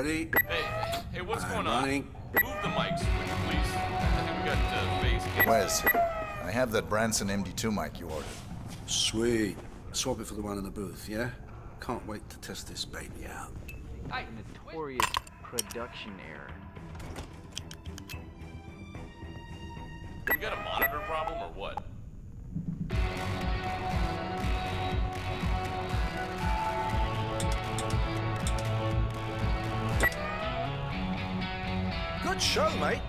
Ready? Hey, what's I'm going on? running. Move the mics, would you please? I think we got bass. Wes, I have that Branson MD2 mic you ordered. Sweet. Swap it for the one in the booth, yeah? Can't wait to test this baby out. Notorious production error. We got a monitor problem or what? Good show, mate.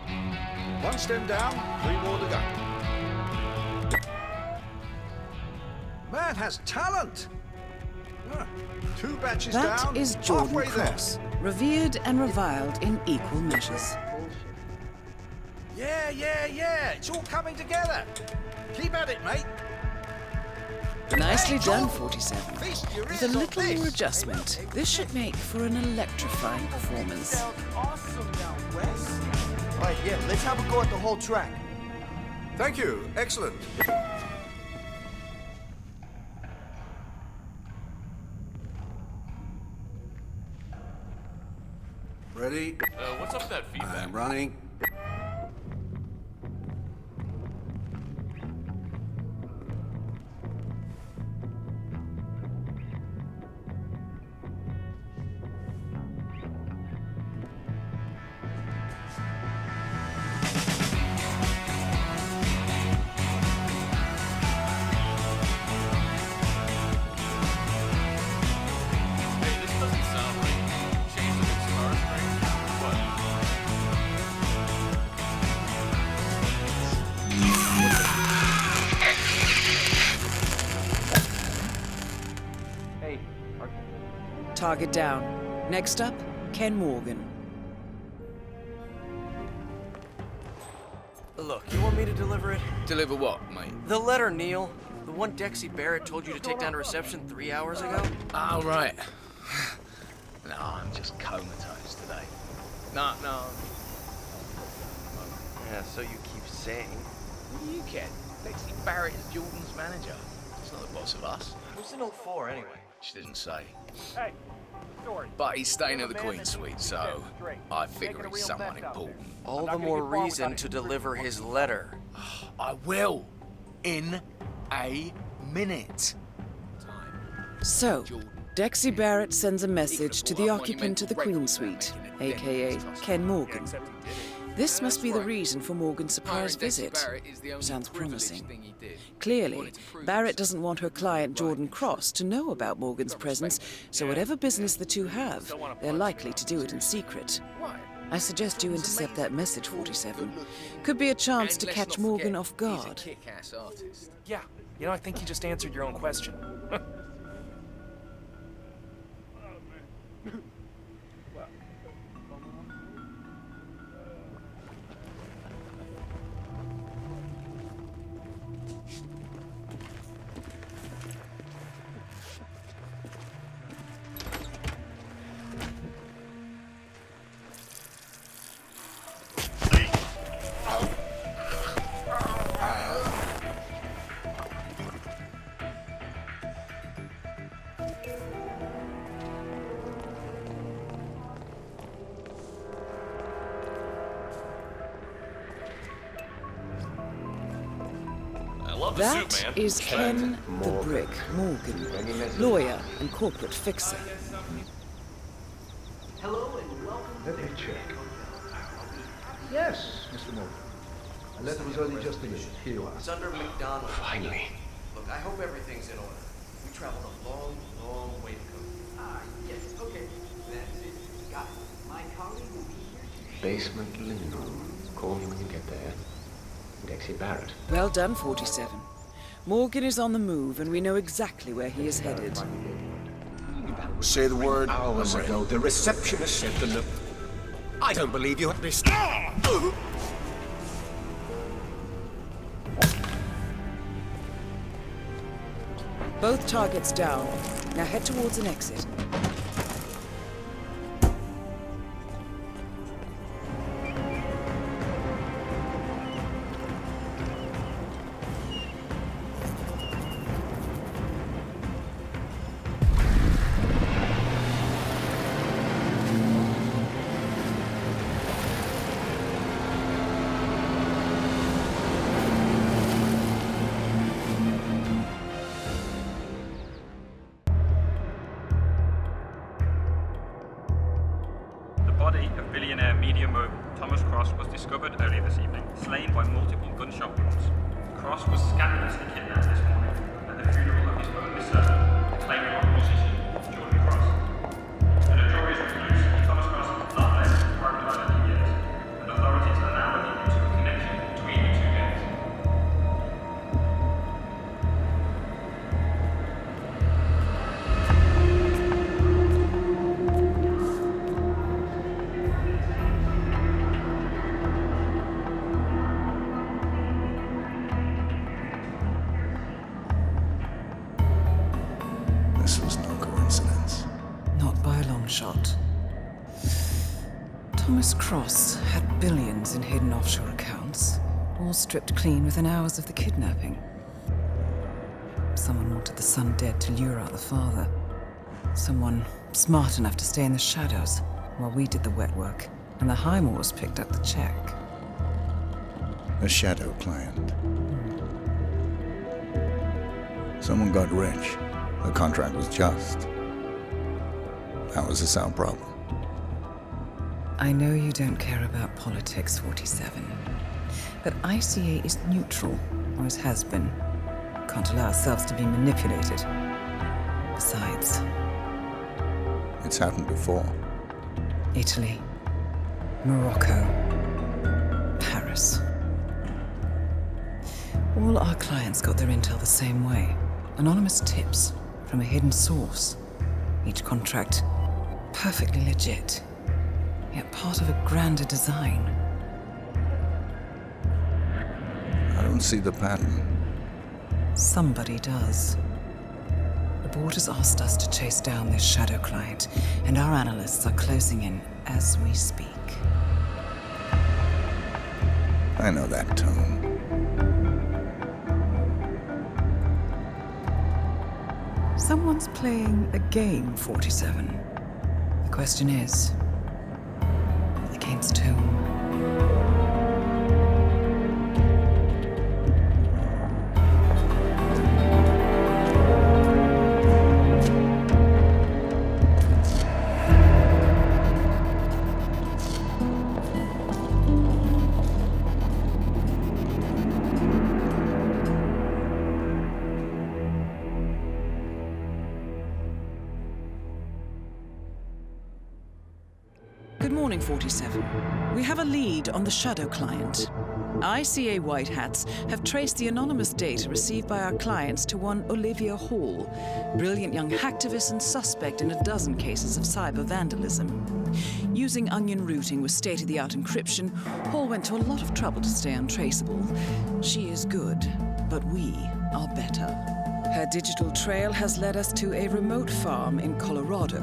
One stem down, 3 more to go. Man has talent. 2 batches down. That is Jordan halfway Cross, revered and reviled in equal measures. Yeah. It's all coming together. Keep at it, mate. Nicely done, 47. With a little more adjustment, this should make for an electrifying performance. Right, yeah, let's have a go at the whole track. Thank you. Excellent. Ready? What's up with that feedback? I'm running. Target down. Next up, Ken Morgan. Look, you want me to deliver it? Deliver what, mate? The letter, Neil. The one Dexy Barrett told you to take down to reception 3 hours ago? Oh, right. No, I'm just comatose today. No. Yeah, so you keep saying. You can. Dexy Barrett is Jordan's manager. He's not the boss of us. Who's in 04 anyway? She didn't say. Hey, story. But he's staying at the Queen's Suite, so I figure he's someone important. All the more reason to deliver his letter. I will. In a minute. So, Dexy Barrett sends a message to the occupant of the Queen Suite, aka Ken Morgan. This must be the reason for Morgan's surprise visit. Sounds promising. Clearly, Barrett doesn't want her client Jordan Cross to know about Morgan's presence, so whatever business the two have, they're likely to do it in secret. I suggest you intercept that message, 47. Could be a chance to catch Morgan off guard. Yeah, I think you just answered your own question. That is Ken the Brick Morgan, lawyer and corporate fixer. Hello and welcome. Let me check. Yes, Mr. Morgan. A letter was only just delivered. Here you are. It's under McDonald. Finally. Look, I hope everything's in order. We traveled a long, long way to go. Yes, okay. That's it. Got it. My colleague will be here. Basement living room. Call me when you get there. Dexy Barrett. Well done, 47. Morgan is on the move, and we know exactly where he is headed. Say the word. Hours ago, the receptionist said the look. I don't believe you have this. Both targets down. Now head towards an exit. Media Mobile, Thomas Cross was discovered earlier this evening, slain by multiple gunshot wounds. Cross was scandalously kidnapped this morning at the funeral of his only son, acclaimed rock musician Jordan Cross. A notorious recluse, Thomas Cross not less departed by the years, and authorities are now looking into a connection between the two deaths. This was no coincidence. Not by a long shot. Thomas Cross had billions in hidden offshore accounts, all stripped clean within hours of the kidnapping. Someone wanted the son dead to lure out the father. Someone smart enough to stay in the shadows while we did the wet work, and the Highmores picked up the check. A shadow client. Someone got rich. The contract was just. That was a sound problem. I know you don't care about politics, 47. But ICA is neutral, always has been. Can't allow ourselves to be manipulated. Besides... It's happened before. Italy, Morocco, Paris. All our clients got their intel the same way. Anonymous tips from a hidden source. Each contract perfectly legit, yet part of a grander design. I don't see the pattern. Somebody does. The board has asked us to chase down this shadow client, and our analysts are closing in as we speak. I know that tone. Someone's playing a game, 47. The question is, against whom? Good morning, 47. We have a lead on the shadow client. ICA White Hats have traced the anonymous data received by our clients to one Olivia Hall, brilliant young hacktivist and suspect in a dozen cases of cyber vandalism. Using onion routing with state-of-the-art encryption, Hall went to a lot of trouble to stay untraceable. She is good, but we are better. Her digital trail has led us to a remote farm in Colorado,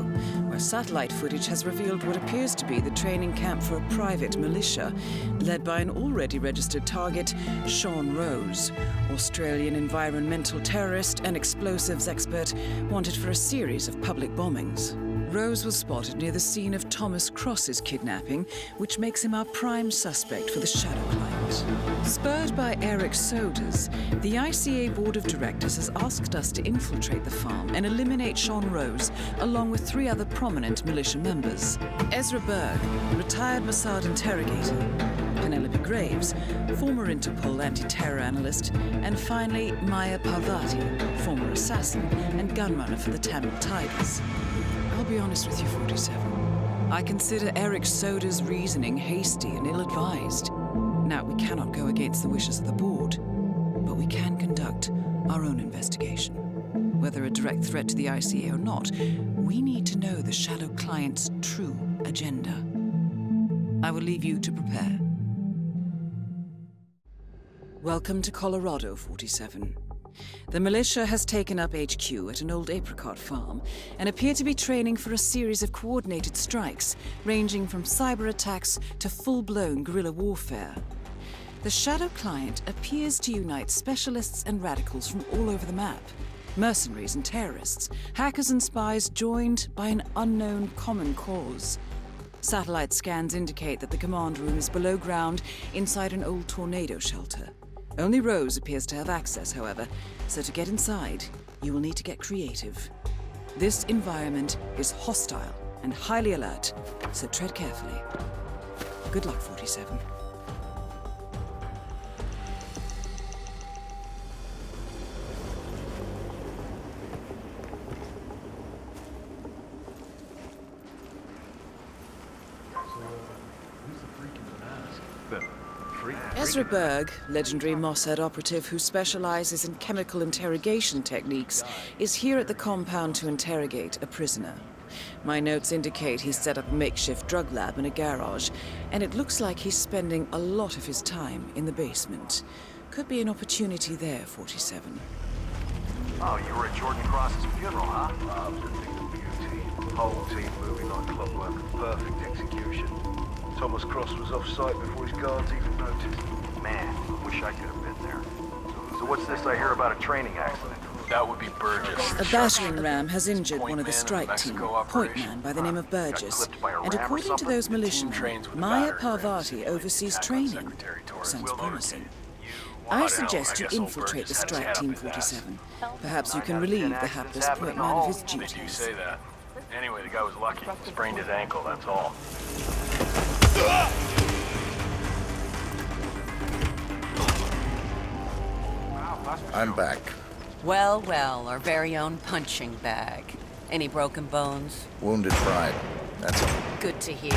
where satellite footage has revealed what appears to be the training camp for a private militia, led by an already registered target, Sean Rose, Australian environmental terrorist and explosives expert wanted for a series of public bombings. Rose was spotted near the scene of Thomas Cross's kidnapping, which makes him our prime suspect for the shadow client. Spurred by Eric Sodas, the ICA Board of Directors has asked us to infiltrate the farm and eliminate Sean Rose, along with 3 other prominent militia members. Ezra Berg, retired Mossad interrogator, Penelope Graves, former Interpol anti-terror analyst, and finally Maya Parvati, former assassin and gunrunner for the Tamil Tigers. I'll be honest with you, 47. I consider Eric Soda's reasoning hasty and ill-advised. Now, we cannot go against the wishes of the board, but we can conduct our own investigation. Whether a direct threat to the ICA or not, we need to know the shadow client's true agenda. I will leave you to prepare. Welcome to Colorado, 47. The militia has taken up HQ at an old apricot farm and appear to be training for a series of coordinated strikes, ranging from cyber attacks to full-blown guerrilla warfare. The shadow client appears to unite specialists and radicals from all over the map. Mercenaries and terrorists, hackers and spies joined by an unknown common cause. Satellite scans indicate that the command room is below ground inside an old tornado shelter. Only Rose appears to have access, however, so to get inside, you will need to get creative. This environment is hostile and highly alert, so tread carefully. Good luck, 47. Ezra Berg, legendary Mossad operative who specializes in chemical interrogation techniques, is here at the compound to interrogate a prisoner. My notes indicate he's set up a makeshift drug lab in a garage, and it looks like he's spending a lot of his time in the basement. Could be an opportunity there, 47. Oh, you were at Jordan Cross's funeral, huh? I was visiting the beauty. Whole team moving like clockwork. Perfect execution. Thomas Cross was off site before his guards even noticed. Man, I wish I could have been there. So what's this I hear about a training accident? That would be Burgess. A battering ram has injured one of the strike team, point man by the name of Burgess. And according to those militiamen, Maya Parvati oversees training. Sounds promising. I suggest you infiltrate the strike team, 47. Perhaps you can relieve the hapless point man of his duties. You say that. Anyway, the guy was lucky. Sprained his ankle, that's all. I'm back. Well, well, our very own punching bag. Any broken bones? Wounded pride. That's all. Good to hear.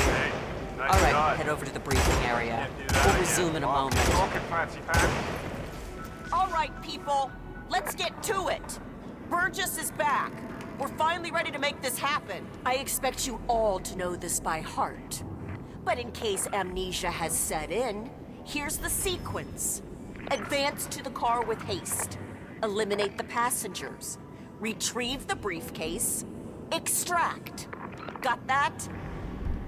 All right, head over to the briefing area. We'll resume in a moment. All right, people, let's get to it. Burgess is back. We're finally ready to make this happen. I expect you all to know this by heart. But in case amnesia has set in, here's the sequence. Advance to the car with haste. Eliminate the passengers. Retrieve the briefcase. Extract. Got that?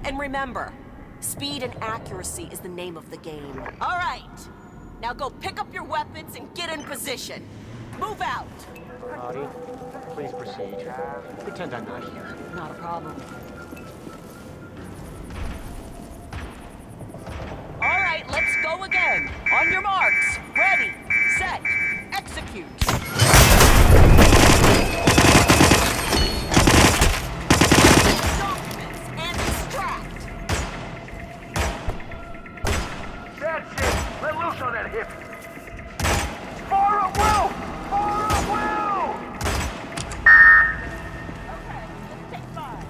And remember, speed and accuracy is the name of the game. All right. Now go pick up your weapons and get in position. Move out. Audie, please proceed. Pretend I'm not here. Not a problem. All right, let's go again. On your marks. Ready, set, execute. Documents and extract. That's it. Let loose on that hippie. Fire at will! Fire at will! Okay, let's take 5.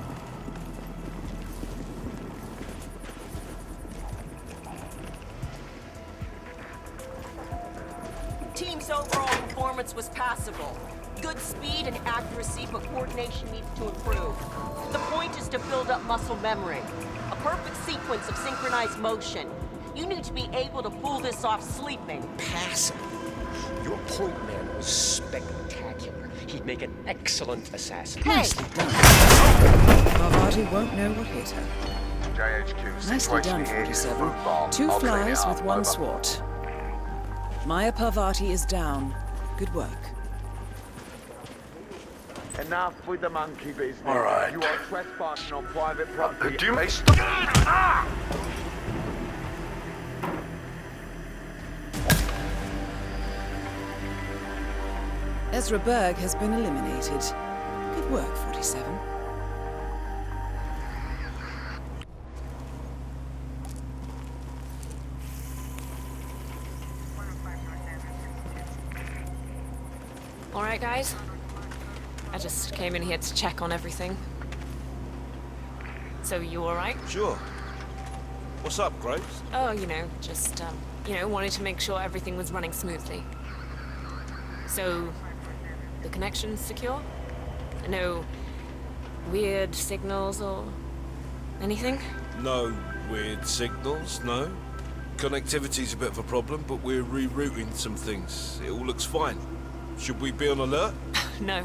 Team's overall performance was passable. Good speed and accuracy, but coordination needs to improve. The point is to build up muscle memory. A perfect sequence of synchronized motion. You need to be able to pull this off sleeping. Passive. Your point man was spectacular. He'd make an excellent assassin. Nicely done. Parvati won't know what hit her. JHQ, Nicely done, 47. 2 flies with 1 swat. Maya Parvati is down. Good work. Enough with the monkey business. All right. You are trespassing on private property. Do you... Hey, stop! Ah! Ezra Berg has been eliminated. Good work, 47. All right, guys. I just came in here to check on everything. So you all right? Sure. What's up, Graves? Oh, just, wanted to make sure everything was running smoothly. So, the connection's secure? No weird signals or anything? No weird signals, no. Connectivity's a bit of a problem, but we're rerouting some things. It all looks fine. Should we be on alert? No,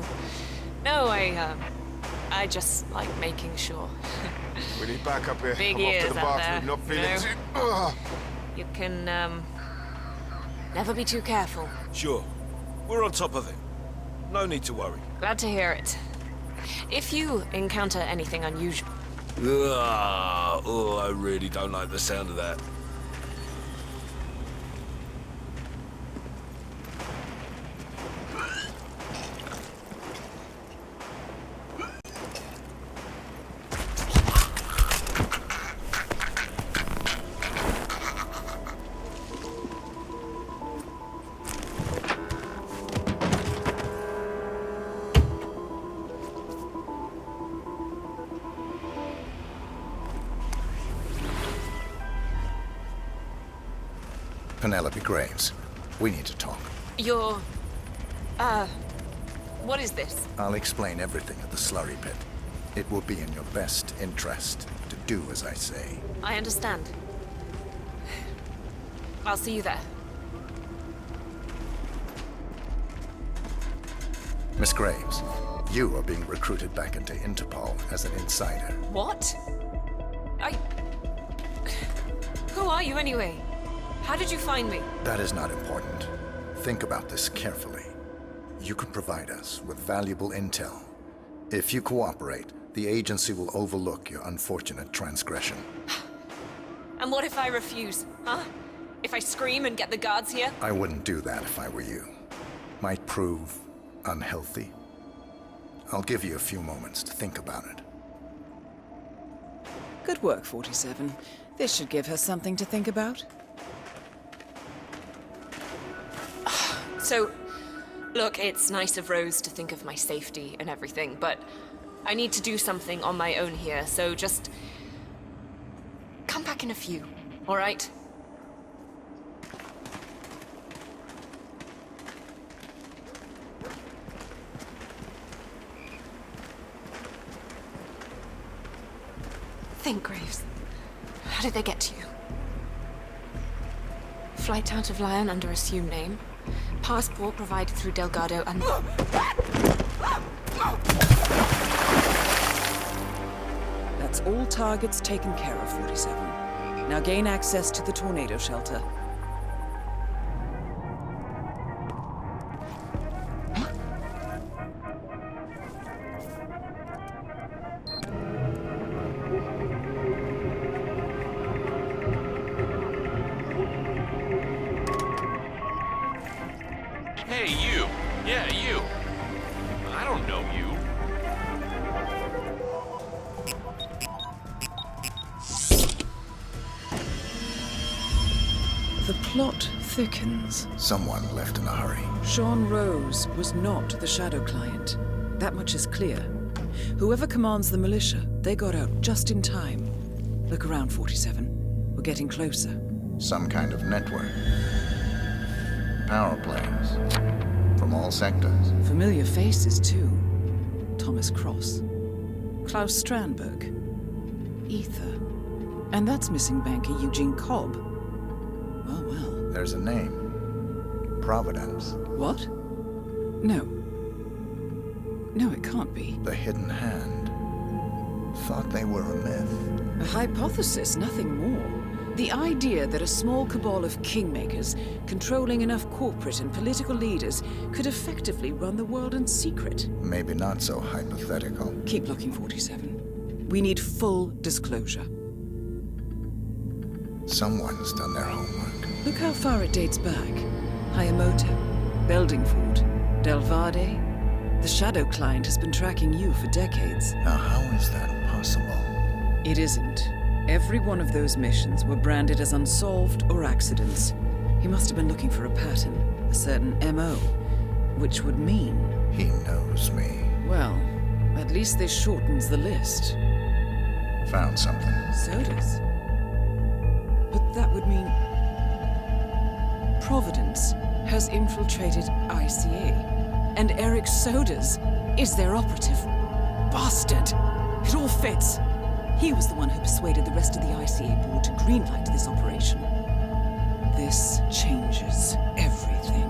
I just like making sure. We need backup here. Big I'm off ears to the out bathroom, there. not feeling No. too... Ugh. You can, never be too careful. Sure. We're on top of it. No need to worry. Glad to hear it. If you encounter anything unusual... I really don't like the sound of that. Penelope Graves, we need to talk. You're... what is this? I'll explain everything at the slurry pit. It will be in your best interest to do as I say. I understand. I'll see you there. Miss Graves, you are being recruited back into Interpol as an insider. What? Who are you anyway? How did you find me? That is not important. Think about this carefully. You can provide us with valuable intel. If you cooperate, the agency will overlook your unfortunate transgression. And what if I refuse, huh? If I scream and get the guards here? I wouldn't do that if I were you. Might prove unhealthy. I'll give you a few moments to think about it. Good work, 47. This should give her something to think about. So, look, it's nice of Rose to think of my safety and everything, but I need to do something on my own here, so just come back in a few, all right? Think, Graves. How did they get to you? Flight out of Lyon under assumed name. Passport provided through Delgado and... That's all targets taken care of, 47. Now gain access to the tornado shelter. Hey, you! Yeah, you! I don't know you. The plot thickens. Someone left in a hurry. Sean Rose was not the shadow client. That much is clear. Whoever commands the militia, they got out just in time. Look around, 47. We're getting closer. Some kind of network. Power plays. From all sectors. Familiar faces, too. Thomas Cross. Klaus Strandberg. Ether. And that's missing banker Eugene Cobb. Well, well. There's a name. Providence. What? No. No, it can't be. The Hidden Hand. Thought they were a myth. A hypothesis, nothing more. The idea that a small cabal of kingmakers, controlling enough corporate and political leaders, could effectively run the world in secret. Maybe not so hypothetical. Keep looking, 47. We need full disclosure. Someone's done their homework. Look how far it dates back. Hayamoto, Beldingford, Delvade. The shadow client has been tracking you for decades. Now, how is that possible? It isn't. Every one of those missions were branded as unsolved or accidents. He must have been looking for a pattern, a certain MO, which would mean... He knows me. Well, at least this shortens the list. Found something. Sodas. But that would mean... Providence has infiltrated ICA, and Eric Sodas is their operative. Bastard! It all fits. He was the one who persuaded the rest of the ICA board to greenlight this operation. This changes everything.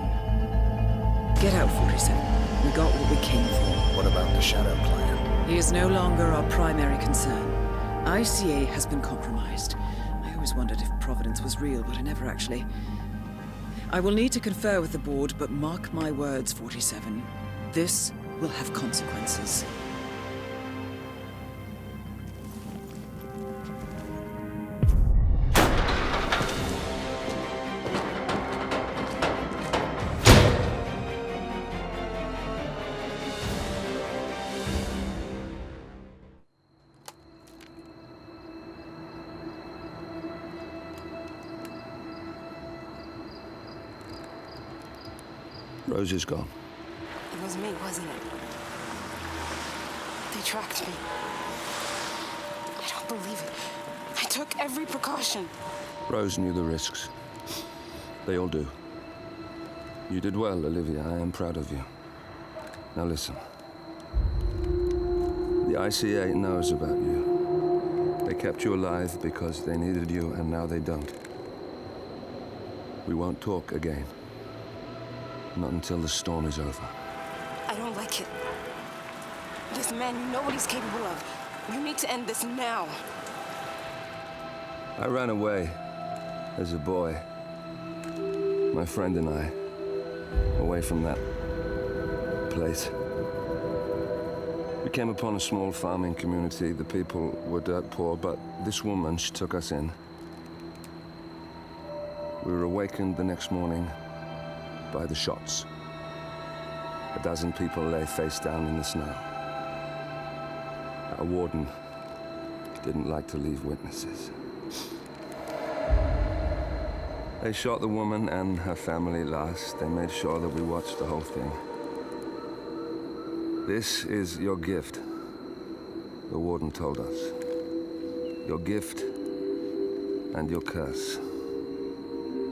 Get out, 47. We got what we came for. What about the shadow client? He is no longer our primary concern. ICA has been compromised. I always wondered if Providence was real, but I never actually... I will need to confer with the board, but mark my words, 47. This will have consequences. Rose is gone. It was me, wasn't it? They tracked me. I don't believe it. I took every precaution. Rose knew the risks. They all do. You did well, Olivia. I am proud of you. Now listen. The ICA knows about you. They kept you alive because they needed you, and now they don't. We won't talk again. Not until the storm is over. I don't like it. This man you know what he's capable of. You need to end this now. I ran away as a boy. My friend and I. Away from that place. We came upon a small farming community. The people were dirt poor, but this woman, she took us in. We were awakened the next morning by the shots. A dozen people lay face down in the snow. Our warden didn't like to leave witnesses. They shot the woman and her family last. They made sure that we watched the whole thing. This is your gift, the warden told us. Your gift and your curse.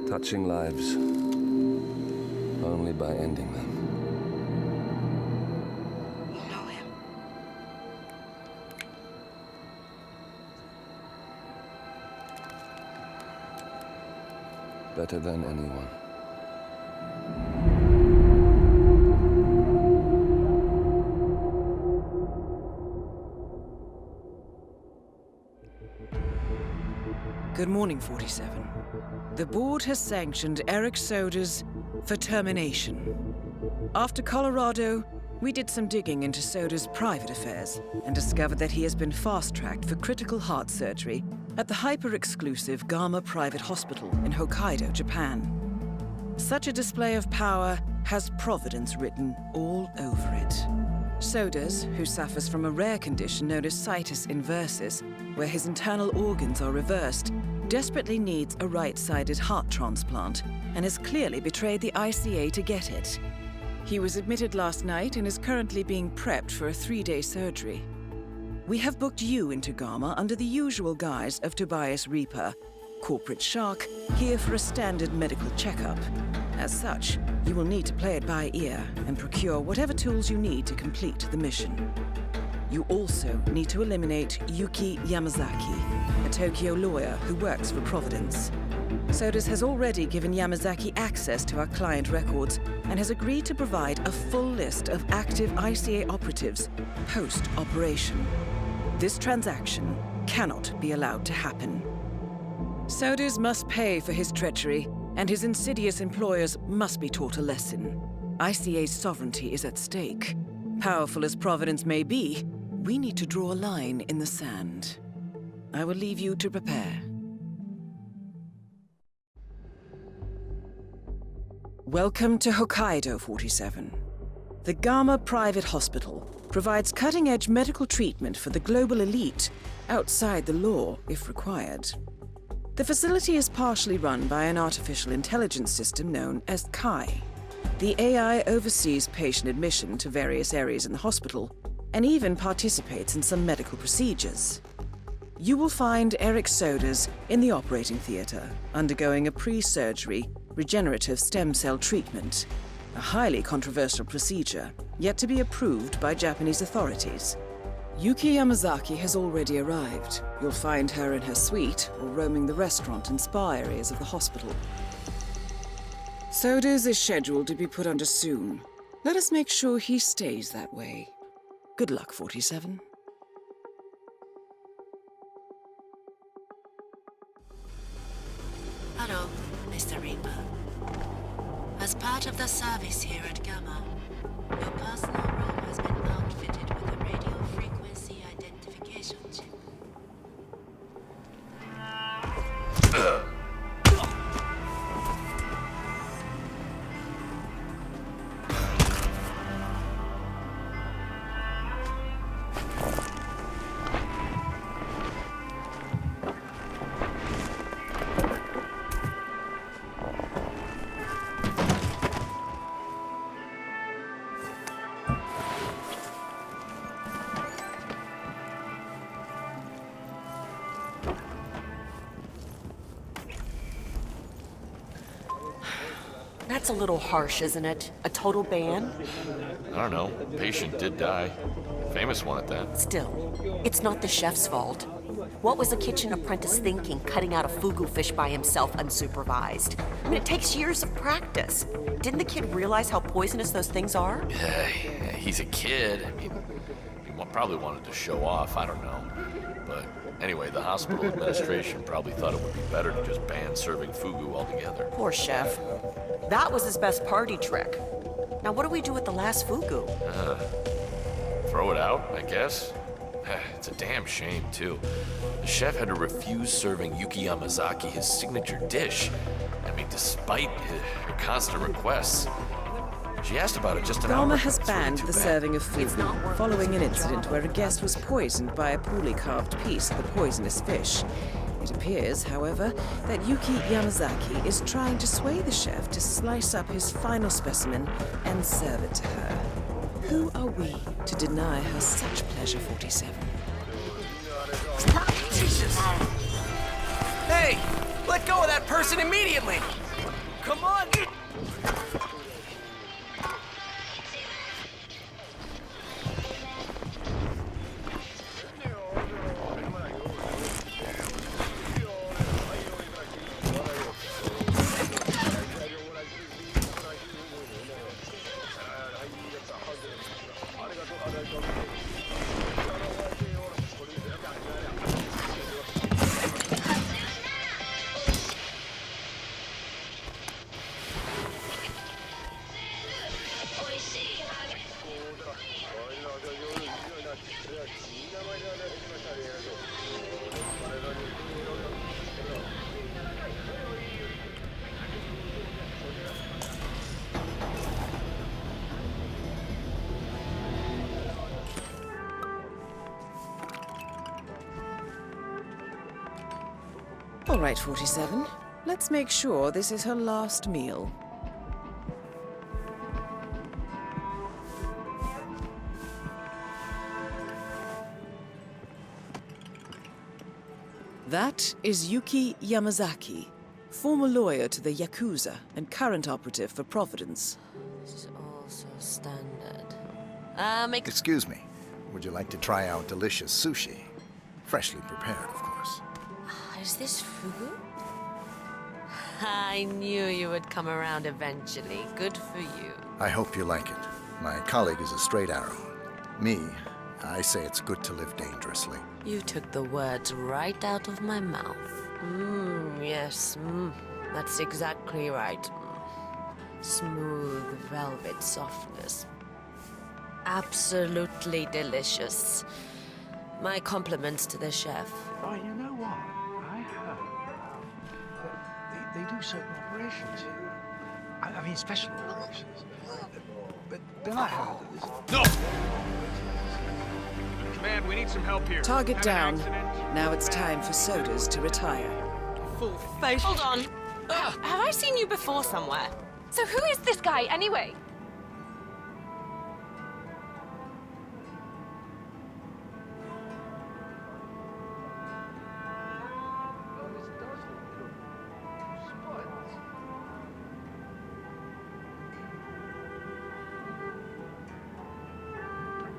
Touching lives only by ending them. You know him. Better than anyone. Good morning, 47. The board has sanctioned Eric Soder's for termination. After Colorado, we did some digging into Soder's private affairs and discovered that he has been fast-tracked for critical heart surgery at the hyper-exclusive Gama Private Hospital in Hokkaido, Japan. Such a display of power has Providence written all over it. Soder's, who suffers from a rare condition known as situs inversus, where his internal organs are reversed, desperately needs a right-sided heart transplant and has clearly betrayed the ICA to get it. He was admitted last night and is currently being prepped for a 3-day surgery. We have booked you into Gama under the usual guise of Tobias Reaper, corporate shark, here for a standard medical checkup. As such, you will need to play it by ear and procure whatever tools you need to complete the mission. You also need to eliminate Yuki Yamazaki, a Tokyo lawyer who works for Providence. Sodas has already given Yamazaki access to our client records and has agreed to provide a full list of active ICA operatives post-operation. This transaction cannot be allowed to happen. Sodas must pay for his treachery, and his insidious employers must be taught a lesson. ICA's sovereignty is at stake. Powerful as Providence may be, we need to draw a line in the sand. I will leave you to prepare. Welcome to Hokkaido, 47. The Gama Private Hospital provides cutting-edge medical treatment for the global elite, outside the law if required. The facility is partially run by an artificial intelligence system known as Kai. The AI oversees patient admission to various areas in the hospital and even participates in some medical procedures. You will find Eric Sodas in the operating theater, undergoing a pre-surgery regenerative stem cell treatment, a highly controversial procedure, yet to be approved by Japanese authorities. Yuki Yamazaki has already arrived. You'll find her in her suite or roaming the restaurant and spa areas of the hospital. Sodas is scheduled to be put under soon. Let us make sure he stays that way. Good luck, 47. Hello, Mr. Reaper. As part of the service here at Gamma, your personal room has been outfitted with a radio frequency identification chip. That's a little harsh, isn't it? A total ban? I don't know. Patient did die. Famous one at that. Still, it's not the chef's fault. What was a kitchen apprentice thinking, cutting out a fugu fish by himself unsupervised? I mean, it takes years of practice. Didn't the kid realize how poisonous those things are? He's a kid. I mean, he probably wanted to show off. I don't know. But anyway, the hospital administration probably thought it would be better to just ban serving fugu altogether. Poor chef. That was his best party trick. Now, what do we do with the last fugu? Throw it out, I guess. It's a damn shame, too. The chef had to refuse serving Yuki Yamazaki his signature dish. I mean, despite her constant requests. She asked about it just an hour ago. Dharma has banned the serving of fugu following an incident where a guest was poisoned by a poorly carved piece of the poisonous fish. It appears, however, that Yuki Yamazaki is trying to sway the chef to slice up his final specimen and serve it to her. Who are we to deny her such pleasure, 47? Hey! Let go of that person immediately! Come on! All right, 47. Let's make sure this is her last meal. That is Yuki Yamazaki, former lawyer to the Yakuza and current operative for Providence. This is all so standard. Excuse me. Would you like to try our delicious sushi? Freshly prepared, of course. Is this fugu? I knew you would come around eventually. Good for you. I hope you like it. My colleague is a straight arrow. Me, I say it's good to live dangerously. You took the words right out of my mouth. Yes, that's exactly right. Smooth velvet softness. Absolutely delicious. My compliments to the chef. Oh, you know what? I heard that they do certain operations here. I mean, special operations. But then I heard that there's... No! Command, we need some help here. Target down. Now it's time for sodas to retire. Full face. Hold on. Have I seen you before somewhere? So who is this guy, anyway?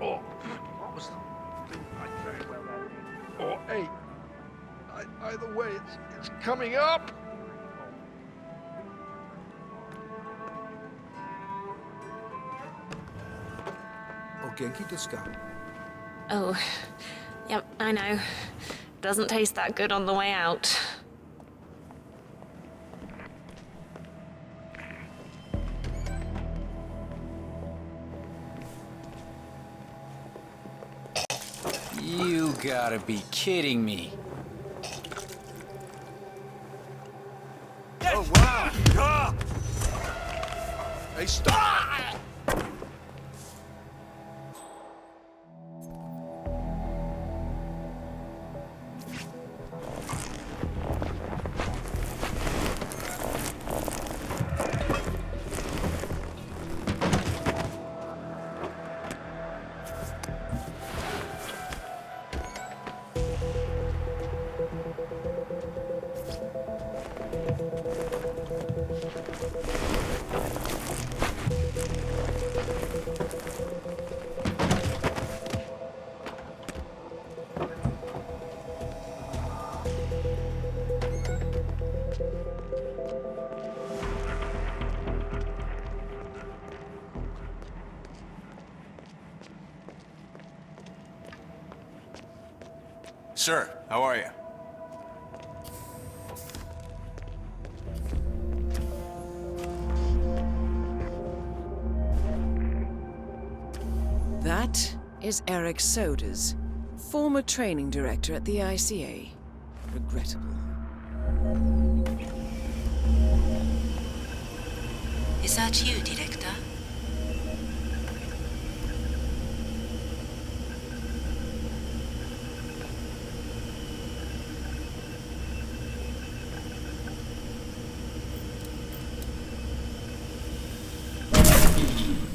Oh, what was that? Oh, hey. Either way, it's coming up. Oh, genki desu ka? Oh, yep, I know. Doesn't taste that good on the way out. You gotta be kidding me. Oh, wow! Ah! Hey, stop! sir. How are you? That is Eric Soders, former training director at the ICA. Regrettable. Is that you, Director?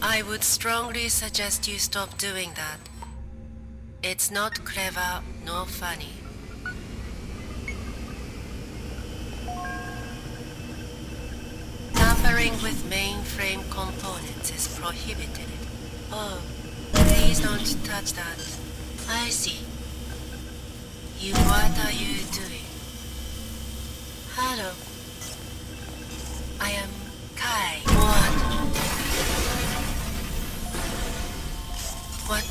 I would strongly suggest you stop doing that. It's not clever nor funny. Tampering with mainframe components is prohibited. Oh, please don't touch that. I see. What are you doing? Hello. I am Kai. What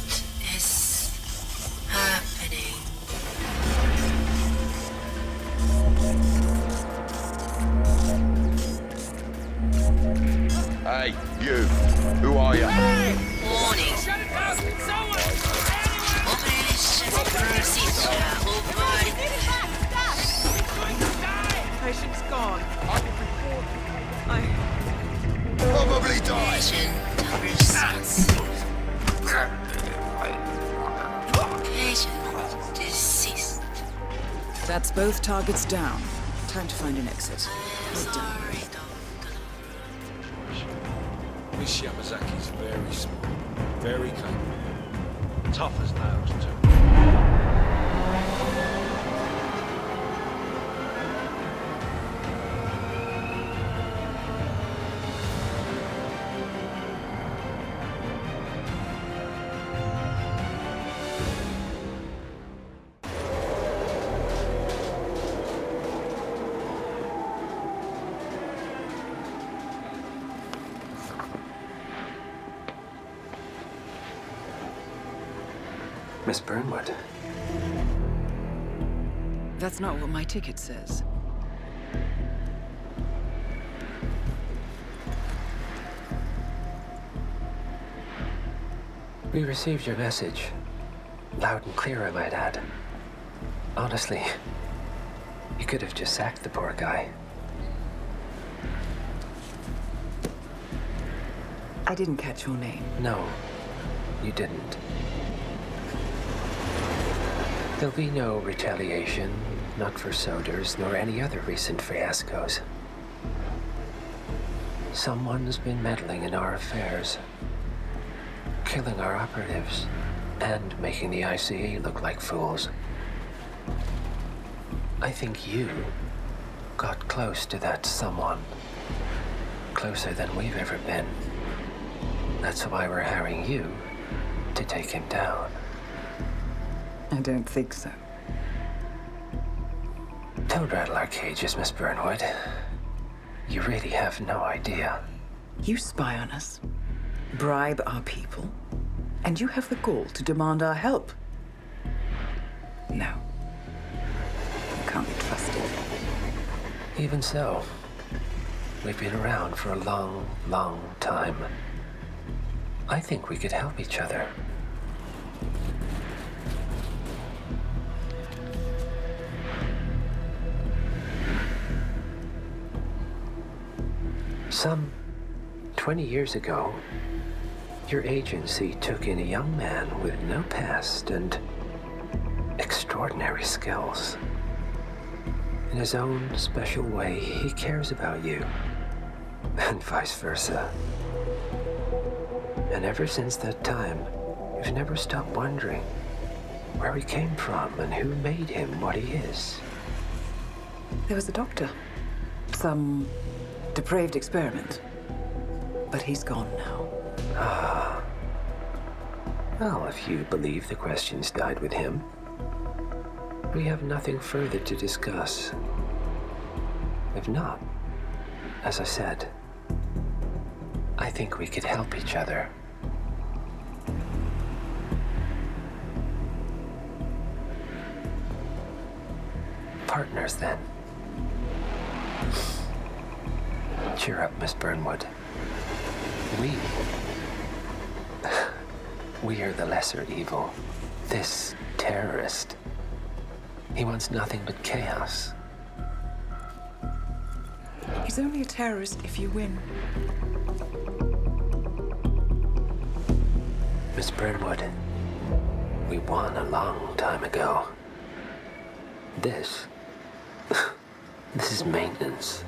is happening? Hey, you. Who are you? Warning. Operation procedure over. Patient's gone. Probably die. Patient deceased. That's both targets down. Time to find an exit. Well done. Miss Yamazaki's very smart, very capable, tough as nails too. Miss Burnwood. That's not what my ticket says. We received your message. Loud and clear, I might add. Honestly, you could have just sacked the poor guy. I didn't catch your name. No, you didn't. There'll be no retaliation, not for Soders, nor any other recent fiascos. Someone's been meddling in our affairs, killing our operatives, and making the ICA look like fools. I think you got close to that someone. Closer than we've ever been. That's why we're hiring you to take him down. I don't think so. Don't rattle our cages, Miss Burnwood. You really have no idea. You spy on us, bribe our people, and you have the gall to demand our help. No. You can't be trusted. Even so, we've been around for a long, long time. I think we could help each other. Some 20 years ago, your agency took in a young man with no past and extraordinary skills. In his own special way, he cares about you, and vice versa. And ever since that time, you've never stopped wondering where he came from and who made him what he is. There was a doctor. Some depraved experiment. But he's gone now. Ah. Well, if you believe the questions died with him, we have nothing further to discuss. If not, as I said, I think we could help each other. partners then. Cheer up, Miss Burnwood. We are the lesser evil. This terrorist. He wants nothing but chaos. He's only a terrorist if you win. Miss Burnwood, we won a long time ago. This is maintenance.